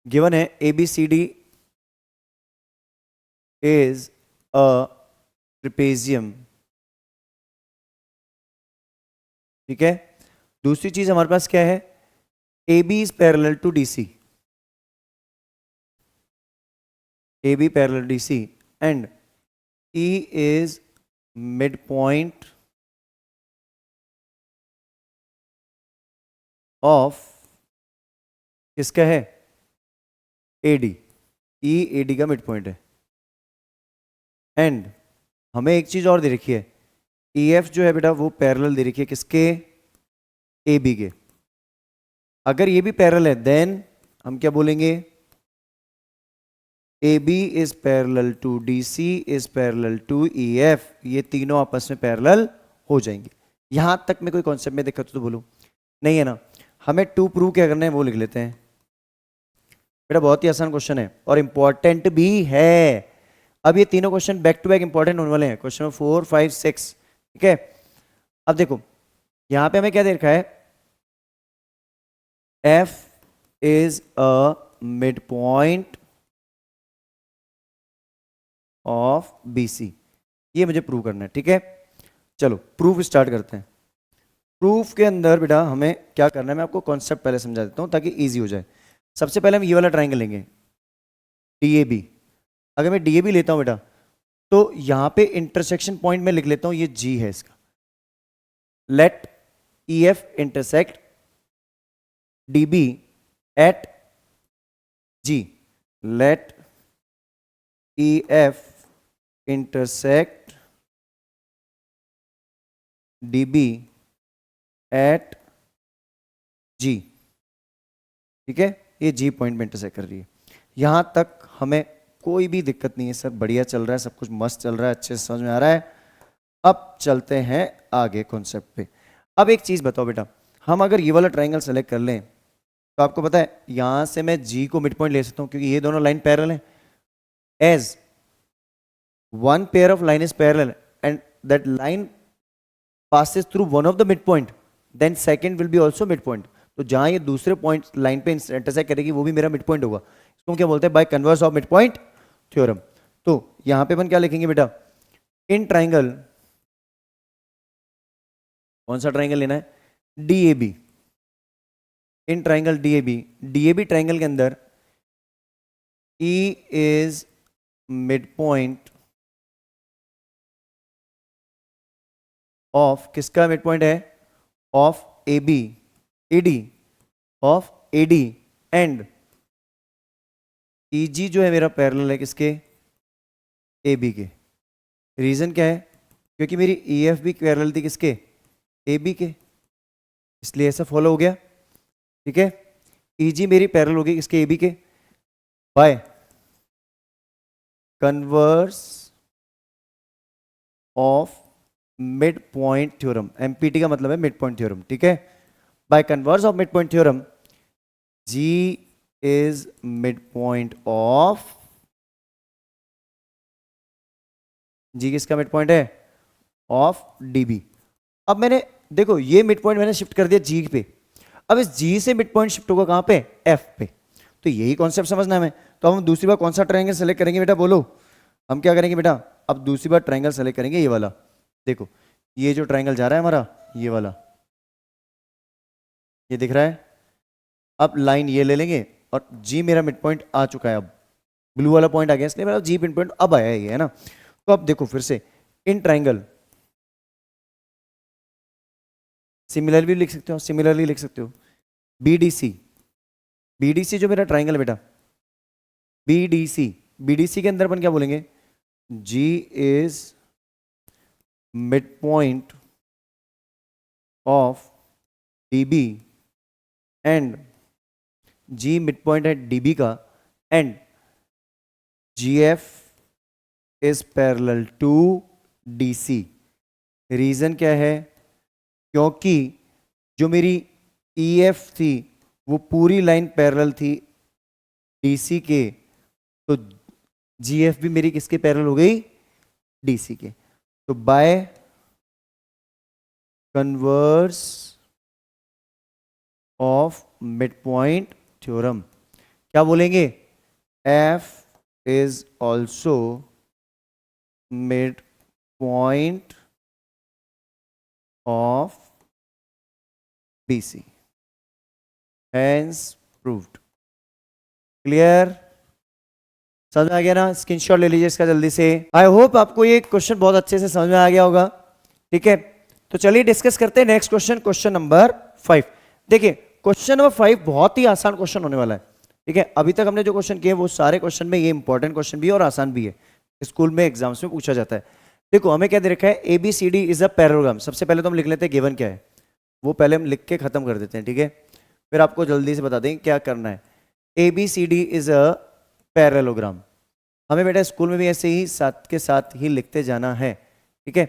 A: गिवन है ABCD इज अ ट्रेपेजियम, ठीक है? दूसरी चीज हमारे पास क्या है? AB is parallel to DC, AB parallel DC and E is mid point of किसका है? AD। E AD का मिड पॉइंट है। एंड हमें एक चीज और दे रखी है, EF जो है बेटा वो पैरेलल दे रखी है किसके? AB के। अगर ये भी पैरेलल है देन हम क्या बोलेंगे? AB is parallel to DC is parallel to EF। ये तीनों आपस में पैरेलल हो जाएंगे। यहां तक में कोई कॉन्सेप्ट में दिक्कत तो बोलो नहीं है ना? हमें टू प्रूव क्या करना है वो लिख लेते हैं बेटा। बहुत ही आसान क्वेश्चन है और इंपॉर्टेंट भी है। अब ये तीनों question back to back important होने वाले हैं, क्वेश्चन 4, 5, 6, ठीक है? अब देखो यहां पे हमें क्या दे रखा है? F is a mid point of BC। ये मुझे प्रूव करना है, ठीक है? चलो प्रूफ स्टार्ट करते हैं। प्रूफ के अंदर बेटा हमें क्या करना है, मैं आपको कॉन्सेप्ट पहले समझा देता हूं ताकि इजी हो जाए। सबसे पहले हम ये वाला ट्रायंगल लेंगे DAB। अगर मैं DAB लेता हूं बेटा तो यहां पे इंटरसेक्शन पॉइंट में लिख लेता हूं, ये G है इसका। Let EF intersect DB at G। Let EF intersect DB at G, ठीक है? ये G पॉइंट में इंटरसेक्ट कर रही है। यहां तक हमें कोई भी दिक्कत नहीं है सर, बढ़िया चल रहा है, सब कुछ मस्त चल रहा है, अच्छे से समझ में आ रहा है। अब चलते हैं आगे कॉन्सेप्ट पे। अब एक चीज बताओ बेटा, हम अगर ये वाला ट्रायंगल सेलेक्ट कर लें तो आपको पता है यहां से मैं G को मिड पॉइंट ले सकता हूं क्योंकि ये दोनों लाइन पैरेलल हैं। As one pair of line is parallel and that line passes through one of the midpoint, then second will be also midpoint। तो जहां ये दूसरे पॉइंट लाइन पे इंटरसेक्ट करेगी वो भी मेरा मिड पॉइंट होगा। इसको हम क्या बोलते हैं? Bye converse of mid point theorem. तो यहां पे अपन क्या लिखेंगे बेटा? इन ट्राइंगल, कौन सा ट्राइंगल लेना है? DAB। In triangle DAB triangle के अंदर E is mid point of किसका मिड पॉइंट है? Of AD of AD and EG जो है मेरा पैरेलल है किसके? AB के। रीजन क्या है? क्योंकि मेरी ई एफ भी पैरेलल थी किसके? ए बी के, इसलिए ऐसा फॉलो हो गया। ठीक है, ई जी मेरी पैरेलल होगी किसके? ए बी के, by converse of mid point theorem. MPT का मतलब है मिड पॉइंट थ्योरम। ठीक है, by converse of mid point theorem G is mid point of, G किसका मिड पॉइंट है? Of DB. अब मैंने देखो ये मिड पॉइंट मैंने शिफ्ट कर दिया जी पे, अब इस जी से मिड पॉइंट शिफ्ट होगा कहां पे? एफ पे। तो यही कॉन्सेप्ट समझना है हमें। तो हम दूसरी बार कौन सा ट्रायंगल सेलेक्ट करेंगे बेटा? बोलो, हम क्या करेंगे बेटा? अब दूसरी बार ट्रायंगल सेलेक्ट करेंगे ये वाला। देखो ये जो ट्रायंगल जा रहा है हमारा, ये वाला, ये दिख रहा है। अब लाइन ये ले लेंगे और जी मेरा मिड पॉइंट आ चुका है, अब ब्लू वाला पॉइंट आ गया, इसलिए मेरा जी मिड पॉइंट अब आया है ये, है ना। तो अब देखो फिर से इन ट्रायंगल, सिमिलर भी लिख सकते हो, सिमिलरली लिख सकते हो। बीडीसी, बीडीसी जो मेरा ट्रायंगल बेटा, बीडीसी, बीडीसी के अंदर अपन क्या बोलेंगे? G is mid point of DB and G mid point है डीबी का, and GF is parallel to DC. Reason क्या है? क्योंकि जो मेरी ईएफ थी वो पूरी लाइन पैरेलल थी डीसी के, तो जीएफ भी मेरी किसके पैरेलल हो गई? डीसी के। तो by converse of mid point theorem क्या बोलेंगे? F is also mid point of BC, hence proved. Clear? समझ में आ गया ना? स्क्रीनशॉट ले लीजिए इसका जल्दी से। आई होप आपको ये क्वेश्चन बहुत अच्छे से समझ में आ गया होगा। ठीक है, तो चलिए डिस्कस करते हैं नेक्स्ट क्वेश्चन, क्वेश्चन नंबर 5। देखिए क्वेश्चन नंबर 5 बहुत ही आसान क्वेश्चन होने वाला है। ठीक है, अभी तक हमने जो क्वेश्चन किए वो सारे क्वेश्चन में ये इंपॉर्टेंट क्वेश्चन भी है और आसान भी है, स्कूल में एग्जाम्स में पूछा जाता है। देखो हमें क्या दे रखा है? A B C D is a parallelogram. सबसे पहले तो हम लिख लेते हैं गिवन क्या है, वो पहले हम लिख के खत्म कर देते हैं। ठीक है, फिर आपको जल्दी से बता दें क्या करना है। A B C D is a parallelogram. हमें बेटा स्कूल में भी ऐसे ही साथ के साथ ही लिखते जाना है। ठीक है,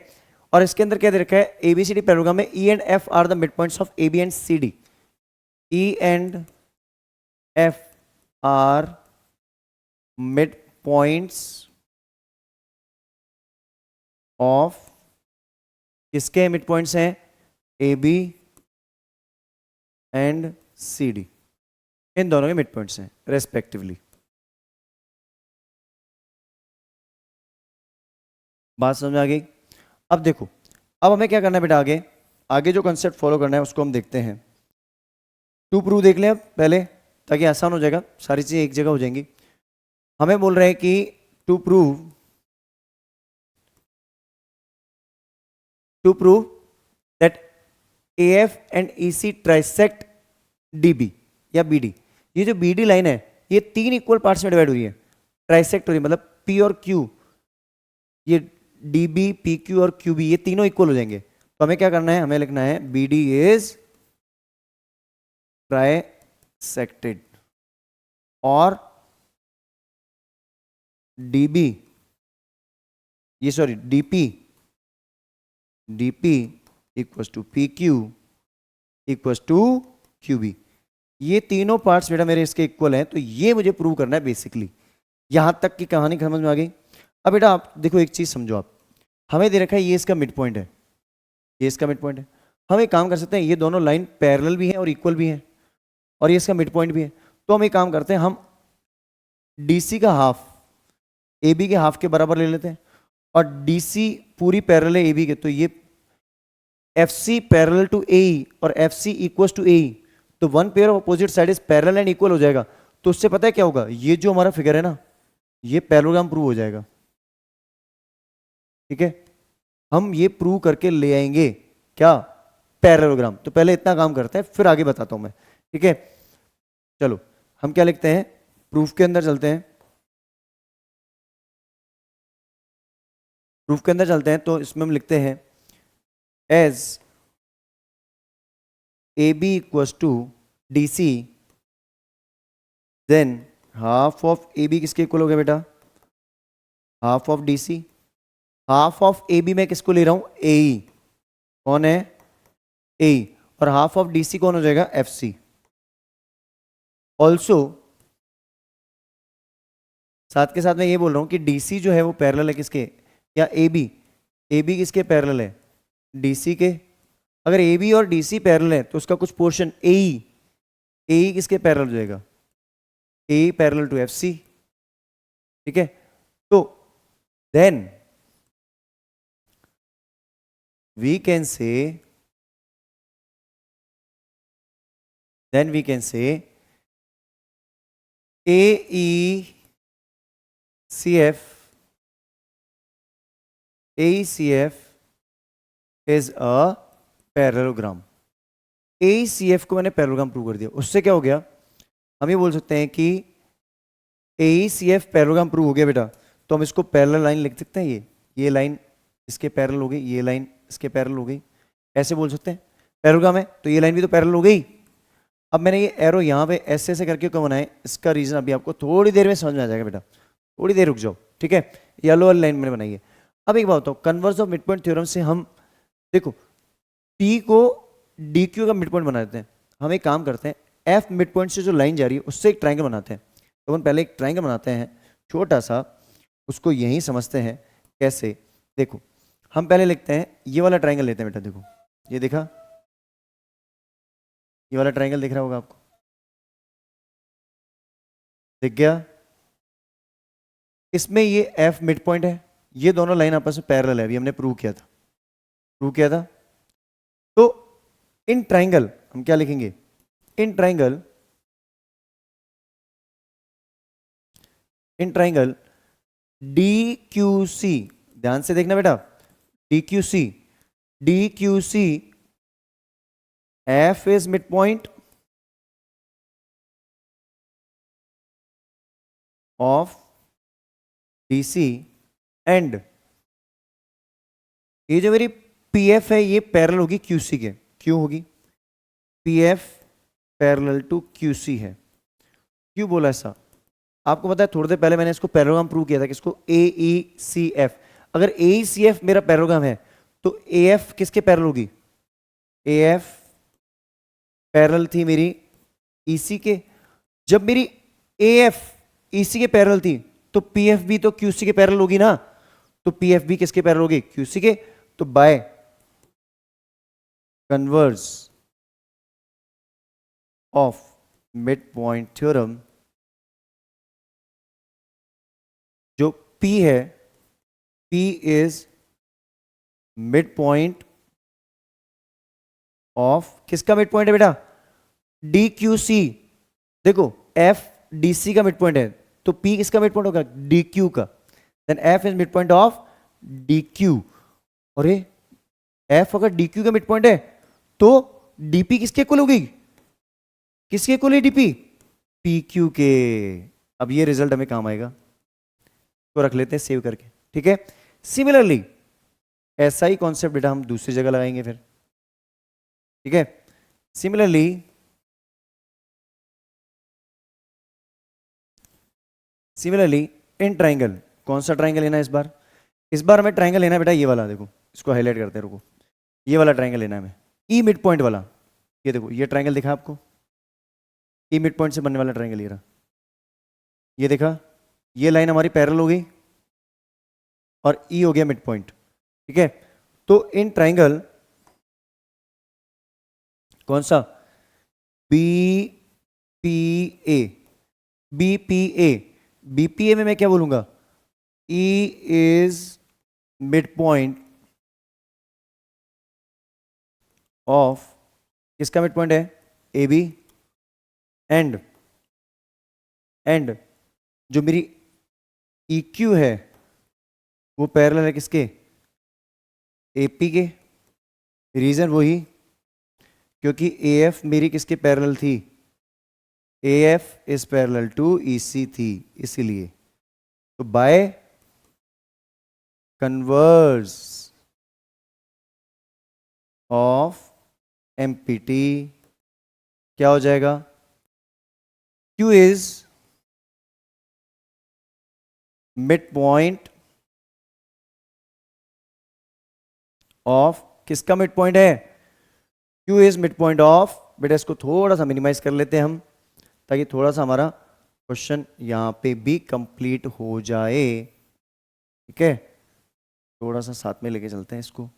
A: और इसके अंदर क्या दे रखा है? एबीसीडी पैरेललोग्राम में E and F are the mid points of A B and C D. E and F are mid points of, किसके मिड पॉइंट्स हैं? A B and C D, इन दोनों के मिड पॉइंट्स हैं respectively. बात समझ में आ गई? अब देखो, अब हमें क्या करना है बेटा? आगे आगे जो कंसेप्ट फॉलो करना है उसको हम देखते हैं। टू प्रूव देख लें अब पहले, ताकि आसान हो जाएगा, सारी चीजें एक जगह हो जाएंगी। हमें बोल रहे हैं कि to prove that A F and E C trisect D B या बी डी। ये जो बी डी लाइन है ये 3 इक्वल पार्ट्स में डिवाइड हो रही है, ट्राइसेक्ट हो रही है, मतलब पी और क्यू, ये डी बी, पी क्यू और क्यू बी, ये तीनों इक्वल हो जाएंगे। तो हमें क्या करना है? हमें लिखना है बी डी इज ट्राइसेक्टेड और डीबी, ये sorry DP, DP equals to P Q equals to Q B. ये तीनों पार्ट्स बेटा मेरे इसके इक्वल हैं, तो ये मुझे प्रूव करना है बेसिकली। यहां तक की कहानी समझ में आ गई? अब बेटा आप देखो एक चीज समझो, आप हमें दे रखा है ये इसका मिड पॉइंट है, ये इसका मिड पॉइंट है। हम एक काम कर सकते हैं, ये दोनों लाइन पैरेलल भी है और इक्वल भी है, और ये इसका मिड पॉइंट भी है। तो हम एक काम करते हैं, हम डीसी का हाफ ए बी के हाफ के बराबर ले लेते हैं, और डीसी पूरी पैरेलल है ए बी के, तो ये एफ सी पैरेलल टू ए और एफ सी इक्वल टू ए, तो one pair of opposite side is parallel and equal हो जाएगा। तो उससे पता है क्या होगा? ये जो हमारा फिगर है ना, ये पैरेललोग्राम प्रूव हो जाएगा। ठीक है, हम ये प्रूव करके ले आएंगे क्या? पैरेललोग्राम। तो पहले इतना काम करते हैं, फिर आगे बताता हूं मैं। ठीक है, चलो हम क्या लिखते हैं? प्रूफ के अंदर चलते हैं। प्रूफ के अंदर चलते हैं तो इसमें हम लिखते हैं as A B equals to D C, then half of A B किसके इक्वल हो गया बेटा, half of D C. Half of A B मैं किसको ले रहा हूं, ए ई, कौन है, ए ई, और हाफ ऑफ डी सी कौन हो जाएगा, एफ सी। ऑल्सो साथ के साथ मैं ये बोल रहा हूं कि डी सी जो है वो पैरेलल है किसके, या ए बी किसके पैरेलल है, डी सी के। अगर ए बी और डी सी पैरेलल है तो उसका कुछ पोर्शन ए ई किसके पैरेलल हो जाएगा, ए पैरेलल टू एफ सी, ठीक है। तो then we can say AECF is a parallelogram। AECF को मैंने पैरेललोग्राम प्रूव कर दिया, उससे क्या हो गया, हम ये बोल सकते हैं कि AECF पैरेललोग्राम प्रूव हो गया बेटा, तो हम इसको पैरेलल लाइन लिख सकते हैं। ये लाइन इसके पैरेलल हो गई, ये लाइन इसके पैरेलल हो गई, ऐसे बोल सकते हैं। पैरेललोग्राम है तो ये लाइन भी तो पैरेलल हो गई। अब मैंने ये एरो यहाँ पे ऐसे ऐसे करके क्यों बनाए, इसका रीजन अभी आपको थोड़ी देर में समझ में आ जाएगा बेटा, थोड़ी देर रुक जाओ, ठीक है। येलो वाली लाइन मैंने बनाई है। अब एक बात बताओ, converse of mid point theorem से हम देखो पी को डी क्यू का मिड पॉइंट बना देते हैं। हम एक काम करते हैं, एफ मिड पॉइंट से जो लाइन जा रही है उससे एक ट्राइंगल बनाते हैं। तो हम पहले एक ट्राइंगल बनाते हैं छोटा सा, उसको यहीं समझते हैं कैसे। देखो हम पहले लिखते हैं, ये वाला ट्राइंगल लेते हैं बेटा, देखो ये देखा, ये वाला ट्राइंगल दिख रहा होगा आपको, दिख गया। इसमें ये एफ मिड पॉइंट है, ये दोनों लाइन आपस में पैरेलल है, अभी हमने प्रूव किया था। तो इन ट्राइंगल हम क्या लिखेंगे, in triangle D Q C, ध्यान से देखना बेटा, D Q C F is mid point of D C, and ये जो मेरी पी एफ है ये पैरेलल होगी क्यू सी के, क्यों होगी, P F parallel to Q C है। क्यों बोला ऐसा, आपको पता है थोड़ी देर पहले मैंने इसको पैरेललोग्राम प्रूव किया था, किसको, ए ई सी एफ। अगर ए ई सी एफ मेरा पैरेललोग्राम है तो ए एफ किसके पैरेलल होगी, ए एफ पैरेलल थी मेरी ई सी के। जब मेरी ए एफ ई सी के पैरेलल थी तो पी एफ भी तो क्यू सी के पैरेलल होगी ना, तो पी एफ भी किसके पैरेलल होगी, क्यू सी के। तो by converse of mid point theorem, जो P है, P is mid point of, किसका मिड पॉइंट है बेटा, डी क्यू सी। देखो F डी सी का मिड पॉइंट है तो P किसका मिड पॉइंट होगा, डी क्यू का। Then F is mid point of D Q. और ये F अगर डी क्यू का मिड पॉइंट है तो डीपी किसके इक्वल होगी, किसके इक्वल है डीपी, पी क्यू के। अब ये रिजल्ट हमें काम आएगा, तो रख लेते हैं सेव करके, ठीक है। सिमिलरली ऐसा ही कॉन्सेप्ट बेटा हम दूसरी जगह लगाएंगे फिर, ठीक है। सिमिलरली इन ट्राइंगल, कौन सा ट्राइंगल लेना है इस बार हमें ट्राइंगल लेना है बेटा, ये वाला देखो, इसको हाईलाइट करते हैं, रुको, ये वाला ट्राइंगल लेना है हमें, ई मिड पॉइंट वाला। ये देखो ये ट्राइंगल दिखा आपको, ई मिड पॉइंट से बनने वाला ट्राइंगल ये रहा, ये देखा, ये लाइन हमारी पैरेलल हो गई और ई हो गया मिड पॉइंट, ठीक है। तो इन ट्राइंगल कौन सा, बी पी ए, बीपीए में मैं क्या बोलूंगा, E is mid point of, किसका मिड पॉइंट है, ए बी, एंड जो मेरी EQ है वो पैरेलल है किसके, AP के। रीजन वही, क्योंकि AF मेरी किसके पैरेलल थी, AF is parallel to EC थी, इसीलिए। तो बाय कन्वर्स ऑफ एमपीटी क्या हो जाएगा? Q is mid point of, किसका मिड पॉइंट है? Q is mid point of, बेटा इसको थोड़ा सा मिनिमाइज कर लेते हैं हम, ताकि थोड़ा सा हमारा क्वेश्चन यहां पे भी कंप्लीट हो जाए। ठीक है, थोड़ा सा साथ में लेके चलते हैं इसको।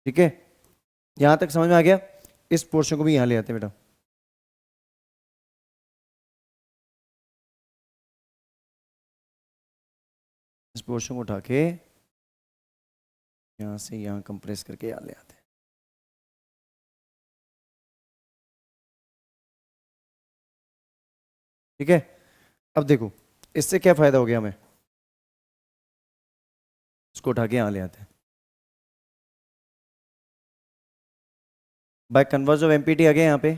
A: ठीक है, यहां तक समझ में आ गया? इस पोर्शन को भी यहां ले आते हैं बेटा। इस पोर्शन को उठा के यहां से यहां कंप्रेस करके यहां ले आते हैं। ठीक है, अब देखो इससे क्या फायदा हो गया हमें, इसको उठा के यहां ले आते हैं। बाय कन्वर्स ऑफ एमपीटी आ गया यहां पे।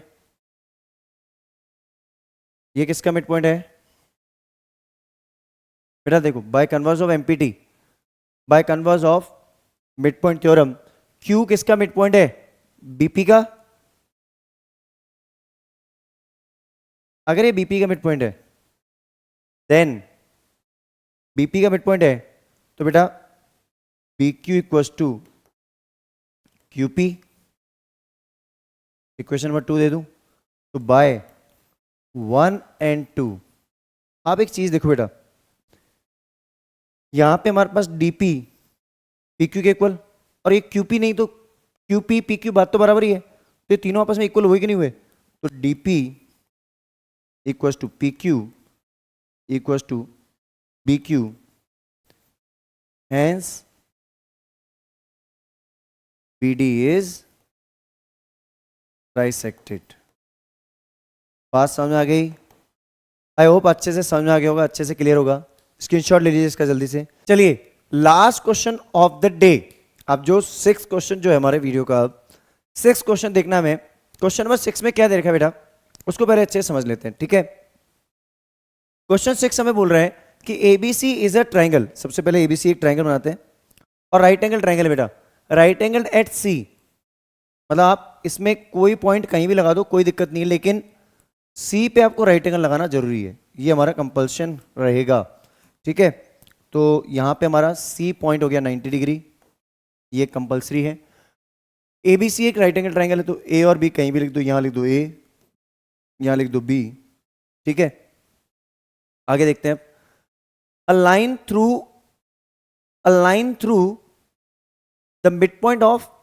A: ये किसका मिड पॉइंट है बेटा? देखो by converse of MPT, by converse of mid point theorem, Q किसका मिड पॉइंट है? बीपी का। अगर ये बीपी का मिड पॉइंट है, देन बीपी का मिड पॉइंट है, तो बेटा B Q equals to QP. Equation number 2 दे दूं तो बाय 1 and 2। आप एक चीज देखो बेटा, यहां पे हमारे पास डीपी पी क्यू के इक्वल, और ये क्यूपी नहीं तो क्यूपी पी क्यू, बात तो बराबर ही है। तो ये तीनों आपस में इक्वल हुए कि नहीं हुए? तो DP equals to P Q equals to B Q, hence BD is trisected. बात समझ में आ गई? आई होप अच्छे से समझ में आ गया होगा, अच्छे से क्लियर होगा। स्क्रीनशॉट ले लीजिए इसका जल्दी से। चलिए last question of the day. अब जो 6 क्वेश्चन जो है हमारे वीडियो का, 6 क्वेश्चन देखना है। क्वेश्चन नंबर 6 में क्या दे रखा है बेटा, उसको पहले अच्छे से समझ लेते हैं। ठीक है, क्वेश्चन 6 हमें बोल रहे हैं कि एबीसी इज अ ट्राइंगल। सबसे पहले एबीसी एक ट्राइंगल बनाते हैं, और राइट एंगल ट्राइंगल है बेटा, राइट एंगल एट सी। मतलब आप इसमें कोई पॉइंट कहीं भी लगा दो, कोई दिक्कत नहीं है, लेकिन सी पे आपको राइट एंगल लगाना जरूरी है, ये हमारा कंपल्शन रहेगा। ठीक है, तो यहां पे हमारा सी पॉइंट हो गया 90 डिग्री, ये कंपल्सरी है। एबीसी एक राइट एंगल ट्राइंगल है, तो ए और बी कहीं भी लिख दो, यहां लिख दो ए, यहां लिख दो बी। ठीक है, आगे देखते हैं। अ line through the mid point of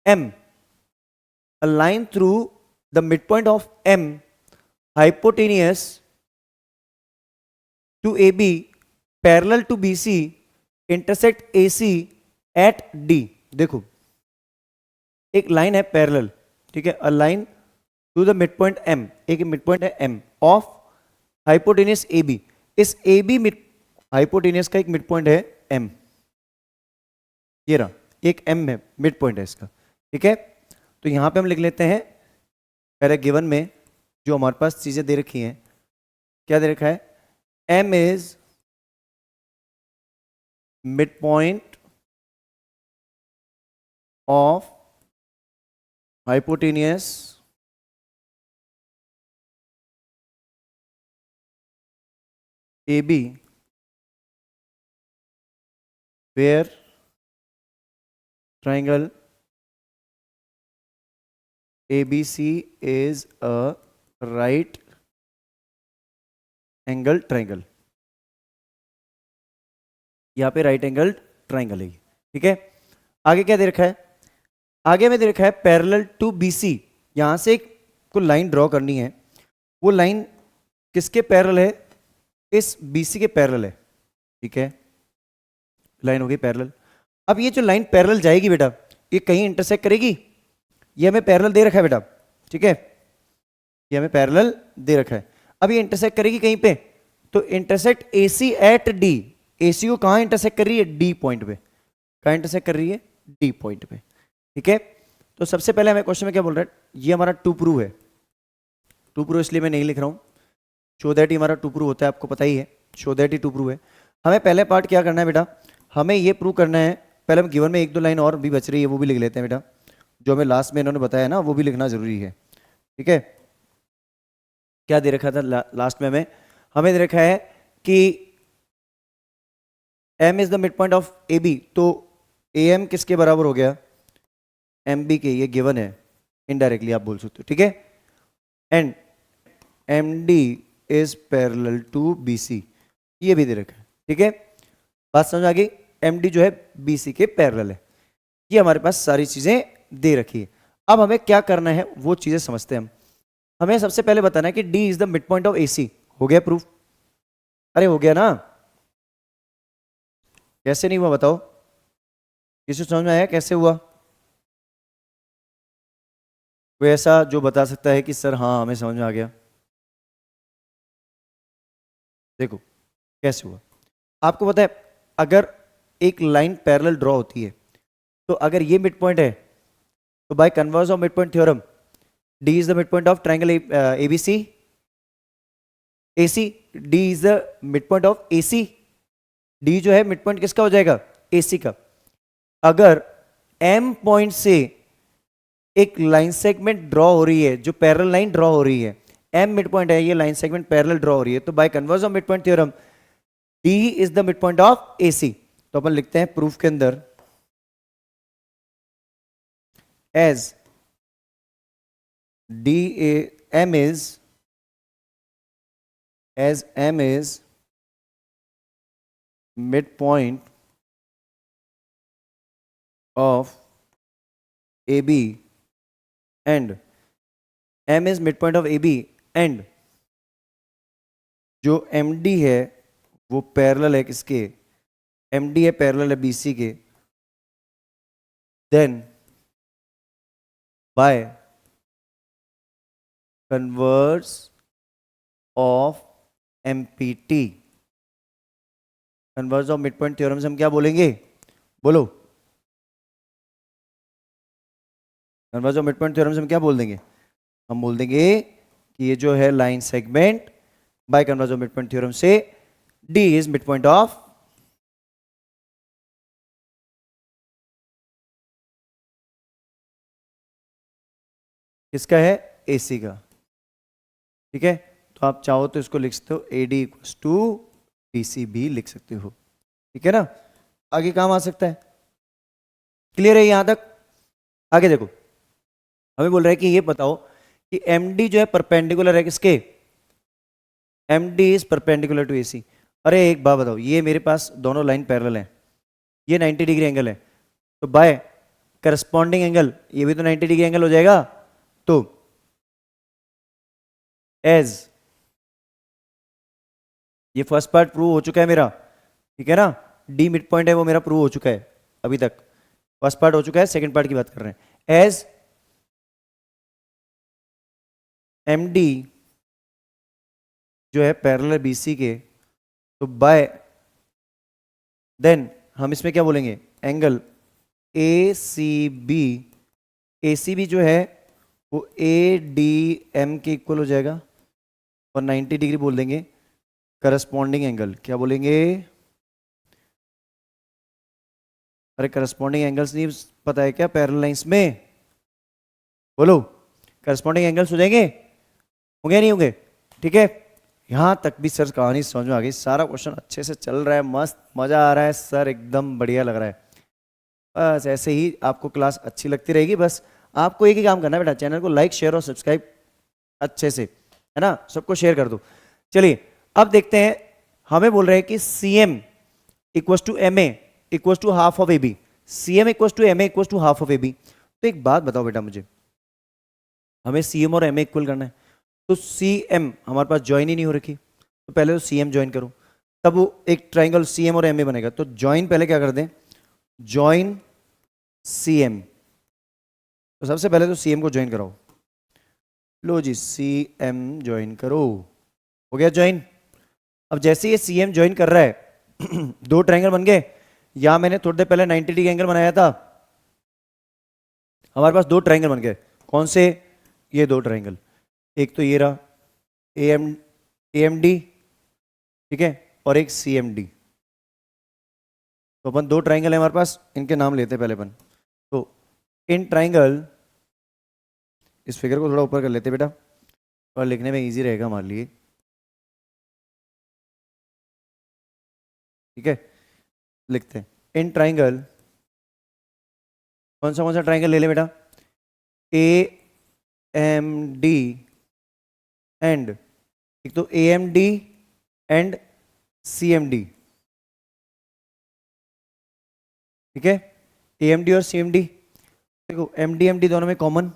A: M, a line through the midpoint of M, hypotenuse to AB, parallel to BC, intersect AC at D। देखो एक लाइन है पैरेलल, ठीक है, a line to the mid point M, एक mid point है M of hypotenuse AB। इस AB मिड hypotenuse का एक मिड पॉइंट है M, ये रहा एक M है, मिड पॉइंट है इसका। ठीक है, तो यहां पे हम लिख लेते हैं पहले गिवन में जो हमारे पास चीजें दे रखी हैं, क्या दे रखा है? M is mid point of hypotenuse AB where triangle ABC is a right angle triangle। यहां पे राइट एंगल ट्राइंगल है। ठीक है, आगे क्या दे रखा है? आगे में दे रखा है पैरेलल टू BC। यहां से एक को लाइन ड्रॉ करनी है, वो लाइन किसके पैरेलल है? इस BC के पैरेलल है। ठीक है, लाइन हो गई पैरेलल। अब ये जो लाइन पैरेलल जाएगी बेटा, ये कहीं इंटरसेक्ट करेगी, ये हमें पैरेलल दे रखा है बेटा। ठीक है, ये हमें पैरेलल दे रखा है। अब ये इंटरसेक्ट करेगी कहीं पे, तो intersect AC at D। AC को कहाँ इंटरसेक्ट कर रही है? D पॉइंट पे। कहाँ इंटरसेक्ट कर रही है? D पॉइंट पे। ठीक है, तो सबसे पहले हमें क्वेश्चन में क्या बोल रहा है, ये हमारा टू प्रूव है। टू प्रूव इसलिए मैं नहीं लिख रहा हूँ, शो दैट ही हमारा टू प्रूव होता है, आपको पता ही है, शो दैट ही टू प्रूव है। हमें पहले पार्ट क्या करना है बेटा, हमें ये प्रूव करना है। पहले हम गिवन में एक दो लाइन और भी बच रही है, वो भी लिख लेते हैं बेटा, जो हमें लास्ट में इन्होंने बताया ना, वो भी लिखना जरूरी है। ठीक है, क्या दे रखा था लास्ट में हमें दे रखा है कि M is the mid point of AB, तो AM किसके बराबर हो गया? MB के, ये गिवन है, इनडायरेक्टली आप बोल सकते हो। ठीक है, and MD is parallel to BC, ये भी दे रखा है। ठीक है, बात समझ आ गई? MD जो है BC के पैरेलल है, ये हमारे पास सारी चीजें दे रखी है। अब हमें क्या करना है वो चीजें समझते हैं हम। हमें सबसे पहले बताना है कि D is the mid point of AC। हो गया प्रूफ? अरे हो गया ना? कैसे नहीं हुआ बताओ, किसी समझ में आया कैसे हुआ? कोई ऐसा जो बता सकता है कि सर हाँ हमें समझ में आ गया? देखो कैसे हुआ, आपको पता है अगर एक लाइन पैरेलल ड्रॉ होती है, तो अगर ये मिड पॉइंट है, तो by converse of mid point theorem D is the mid point of triangle ABC AC। D is the mid point of AC। D जो है मिड पॉइंट किसका हो जाएगा? AC का। अगर M पॉइंट से एक लाइन सेगमेंट ड्रॉ हो रही है, जो पैरेलल लाइन ड्रॉ हो रही है, M मिड पॉइंट है, ये लाइन सेगमेंट पैरेलल ड्रॉ हो रही है, तो by converse of mid point theorem D is the mid point of AC। तो अपन लिखते हैं प्रूफ के अंदर, as M is midpoint of AB and M is midpoint of AB and जो MD है वो पैरेलल है किसके? MD है पैरेलल है BC के, then by converse of MPT, converse of mid point theorem से हम क्या बोलेंगे? बोलो, converse of mid point theorem से हम क्या बोल देंगे? हम बोल देंगे कि ये जो है line segment bye converse of mid point theorem से D is mid point of किसका है? AC का। ठीक है, तो आप चाहो तो इसको लिख सकते हो AD इक्वल्स टू BC भी लिख सकते हो। ठीक है ना, आगे काम आ सकता है। क्लियर है यहां तक? आगे देखो, हमें बोल रहा है कि ये बताओ कि MD जो है परपेंडिकुलर है किसके? MD is perpendicular to AC। अरे एक बात बताओ, ये मेरे पास दोनों लाइन पैरेलल हैं, ये 90 डिग्री एंगल है, तो बाय करस्पॉन्डिंग एंगल ये भी तो 90 डिग्री एंगल हो जाएगा। तो एज ये फर्स्ट पार्ट प्रूव हो चुका है मेरा, ठीक है ना, D मिड पॉइंट है वो मेरा प्रूव हो चुका है, अभी तक फर्स्ट पार्ट हो चुका है, सेकंड पार्ट की बात कर रहे हैं। एज MD जो है पैरेलल BC के, तो बाय देन हम इसमें क्या बोलेंगे? एंगल ACB जो है वो ADM के इक्वल हो जाएगा और 90 डिग्री बोल देंगे करस्पॉन्डिंग एंगल। क्या बोलेंगे? अरे करस्पॉन्डिंग एंगल्स नहीं पता है क्या पैरेलल लाइंस में? बोलो, करस्पॉन्डिंग एंगल्स हो जाएंगे? होंगे नहीं होंगे? ठीक है, यहां तक भी सर कहानी समझ में आ गई, सारा क्वेश्चन अच्छे से चल रहा है, मस्त मजा आ रहा है सर, एकदम बढ़िया लग रहा है। बस ऐसे ही आपको क्लास अच्छी लगती रहेगी। बस आपको एक ही काम करना है बेटा, चैनल को लाइक शेयर और सब्सक्राइब अच्छे से, है ना, सबको शेयर कर दो। चलिए अब देखते हैं, हमें बोल रहे हैं कि CM equals to MA equals to half of AB। CM equals to MA equals to half of AB। तो एक बात बताओ बेटा मुझे, हमें CM और MA इक्वल करना है, तो CM हमारे पास ज्वाइन ही नहीं हो रखी, तो पहले तो CM ज्वाइन करो, तब वो एक ट्राइंगल CM और MA बनेगा। तो ज्वाइन पहले क्या कर दें? Join CM। तो सबसे पहले तो CM को ज्वाइन कराओ, लो जी CM ज्वाइन करो। हो गया ज्वाइन। अब जैसे ये CM ज्वाइन कर रहा है दो ट्रायंगल बन गए। यहां मैंने थोड़ी देर पहले 90 डिग्री एंगल बनाया था, हमारे पास दो ट्रायंगल बन गए। कौन से? ये दो ट्रायंगल, एक तो ये रहा AMD, ठीक है, और एक CMD। तो अपन दो ट्रायंगल है हमारे पास, इनके नाम लेते हैं पहले अपन। तो इन ट्रायंगल, इस फिगर को थोड़ा ऊपर कर लेते बेटा और लिखने में इजी रहेगा हमारे लिए, ठीक है। लिखते हैं इन ट्रायंगल, कौन सा ट्रायंगल ले ले बेटा? AMD एंड, एक तो AMD एंड CMD, ठीक है। AMD और CMD, देखो MD दोनों में कॉमन,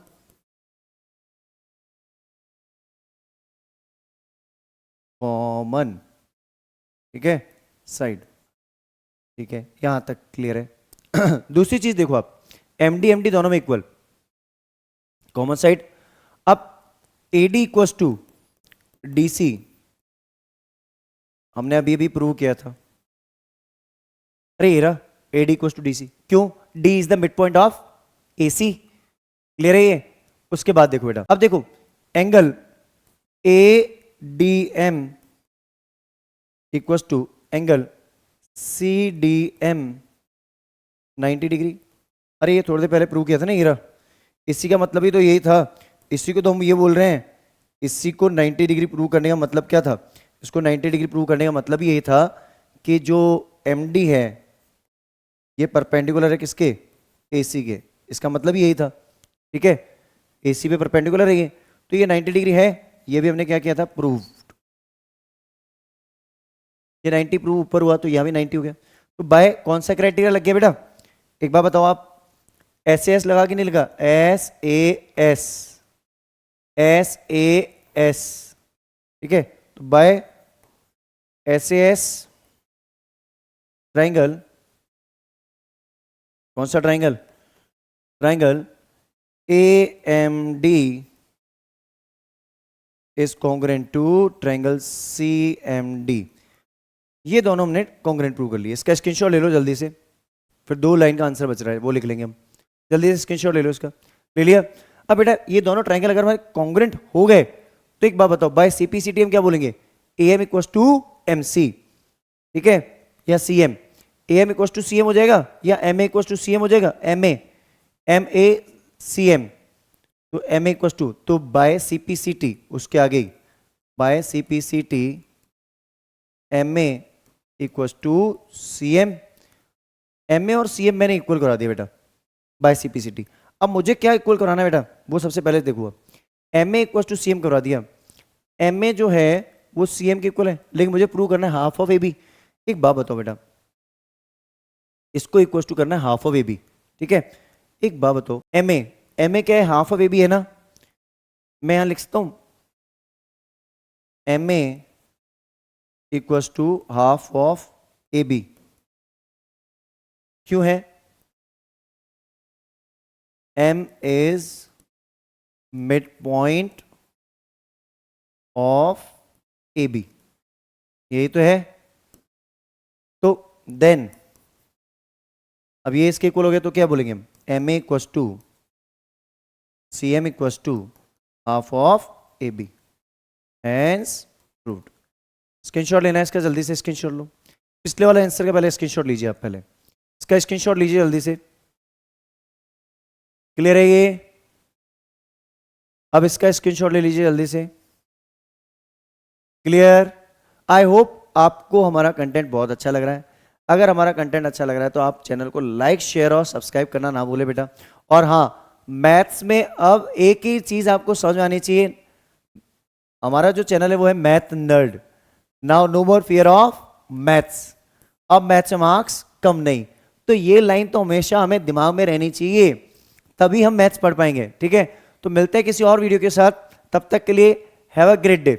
A: ठीक है, साइड, ठीक है, यहां तक क्लियर है। दूसरी चीज देखो आप, MD दोनों में इक्वल, कॉमन साइड। अब AD इक्वल्स टू DC, हमने अभी भी प्रूव किया था। अरे ये रहा AD इक्वल्स टू DC, क्यों? D is the mid point of AC, clear है ये। उसके बाद देखो बेटा, अब देखो angle ADM equals to angle CDM 90 degree. अरे ये थोड़ी देर पहले प्रूव किया था ना ये रहा, इसी का मतलब ही तो यही था, इसी को तो हम ये बोल रहे हैं। इसी को 90 डिग्री प्रूव करने का मतलब क्या था? इसको 90 डिग्री प्रूव करने का मतलब ही यही था कि जो MD है ये परपेंडिकुलर है किसके? AC के। इसका मतलब ही यही था, ठीक है, AC पे परपेंडिकुलर है ये, तो ये 90 डिग्री है। ये भी हमने क्या किया था? प्रूव। ये 90 प्रूव ऊपर हुआ तो यहां भी 90 हो गया। तो बाय कौन सा क्राइटेरिया लग गया बेटा? एक बार बताओ आप, SAS लगा कि नहीं लगा? SAS, ठीक है। तो बाय SAS ट्राइंगल, कौन सा triangle? Triangle AMD is congruent to triangle CMD। ये दोनों हमने कॉन्ग्रुएंट प्रूव कर लिए। इसका स्क्रीनशॉट ले लो जल्दी से, फिर दो लाइन का आंसर बच रहा है वो लिख लेंगे हम। जल्दी से स्क्रीनशॉट ले लो इसका। ले लिया? अब बेटा ये दोनों ट्राइंगल अगर हमारे कॉन्ग्रुएंट हो गए तो एक बात बताओ, बाय CPCT हम क्या बोलेंगे? AM इक्वल्स टू MC, ठीक है, या CM। AM equals to CM हो जाएगा या MA इक्वल्स टू CM हो जाएगा? MA CM, तो MA इक्वल्स टू, तो बाय CPCT उसके आगे by CPCT MA equals to CM। MA और CM मैंने इक्वल करा दिया बेटा बाय CPCT। अब मुझे क्या इक्वल कराना है बेटा? वो सबसे पहले देखो, MA इक्वल्स टू CM करवा दिया। MA जो है वो CM के इक्वल है, लेकिन मुझे प्रूव करना है हाफ ऑफ AB। एक बात बताओ बेटा, इसको इक्वल्स टू करना है हाफ ऑफ AB, ठीक है। एक बात बताओ, MA क्या है? हाफ ऑफ AB है ना। मैं यहां लिख सकता हूं MA equals to half of AB, क्यों है? M is mid point of AB, यही तो है। तो देन अब ये इसके इक्वल हो गया तो क्या बोलेंगे हम? MA equals to CM equals to half of AB, hence proved. Screenshot लेना है इसका, जल्दी से स्क्रीनशॉट लो। पिछले वाले आंसर का पहले स्क्रीनशॉट लीजिए आप, पहले इसका स्क्रीनशॉट लीजिए जल्दी से। क्लियर है ये? अब इसका स्क्रीनशॉट ले लीजिए जल्दी से। क्लियर? आई होप आपको हमारा कंटेंट बहुत अच्छा लग रहा है। अगर हमारा कंटेंट अच्छा लग रहा है तो आप चैनल को लाइक, शेयर और सब्सक्राइब करना ना भूले बेटा। और हाँ, मैथ्स में अब एक ही चीज आपको समझ में आनी चाहिए, हमारा जो चैनल है वो है math nerd. Now no more fear of maths. अब मैथ्स में मार्क्स कम नहीं, तो ये लाइन तो हमेशा हमें दिमाग में रहनी चाहिए, तभी हम मैथ्स पढ़ पाएंगे, ठीक है। तो मिलते हैं किसी और वीडियो के साथ, तब तक के लिए हैव अ ग्रेट डे।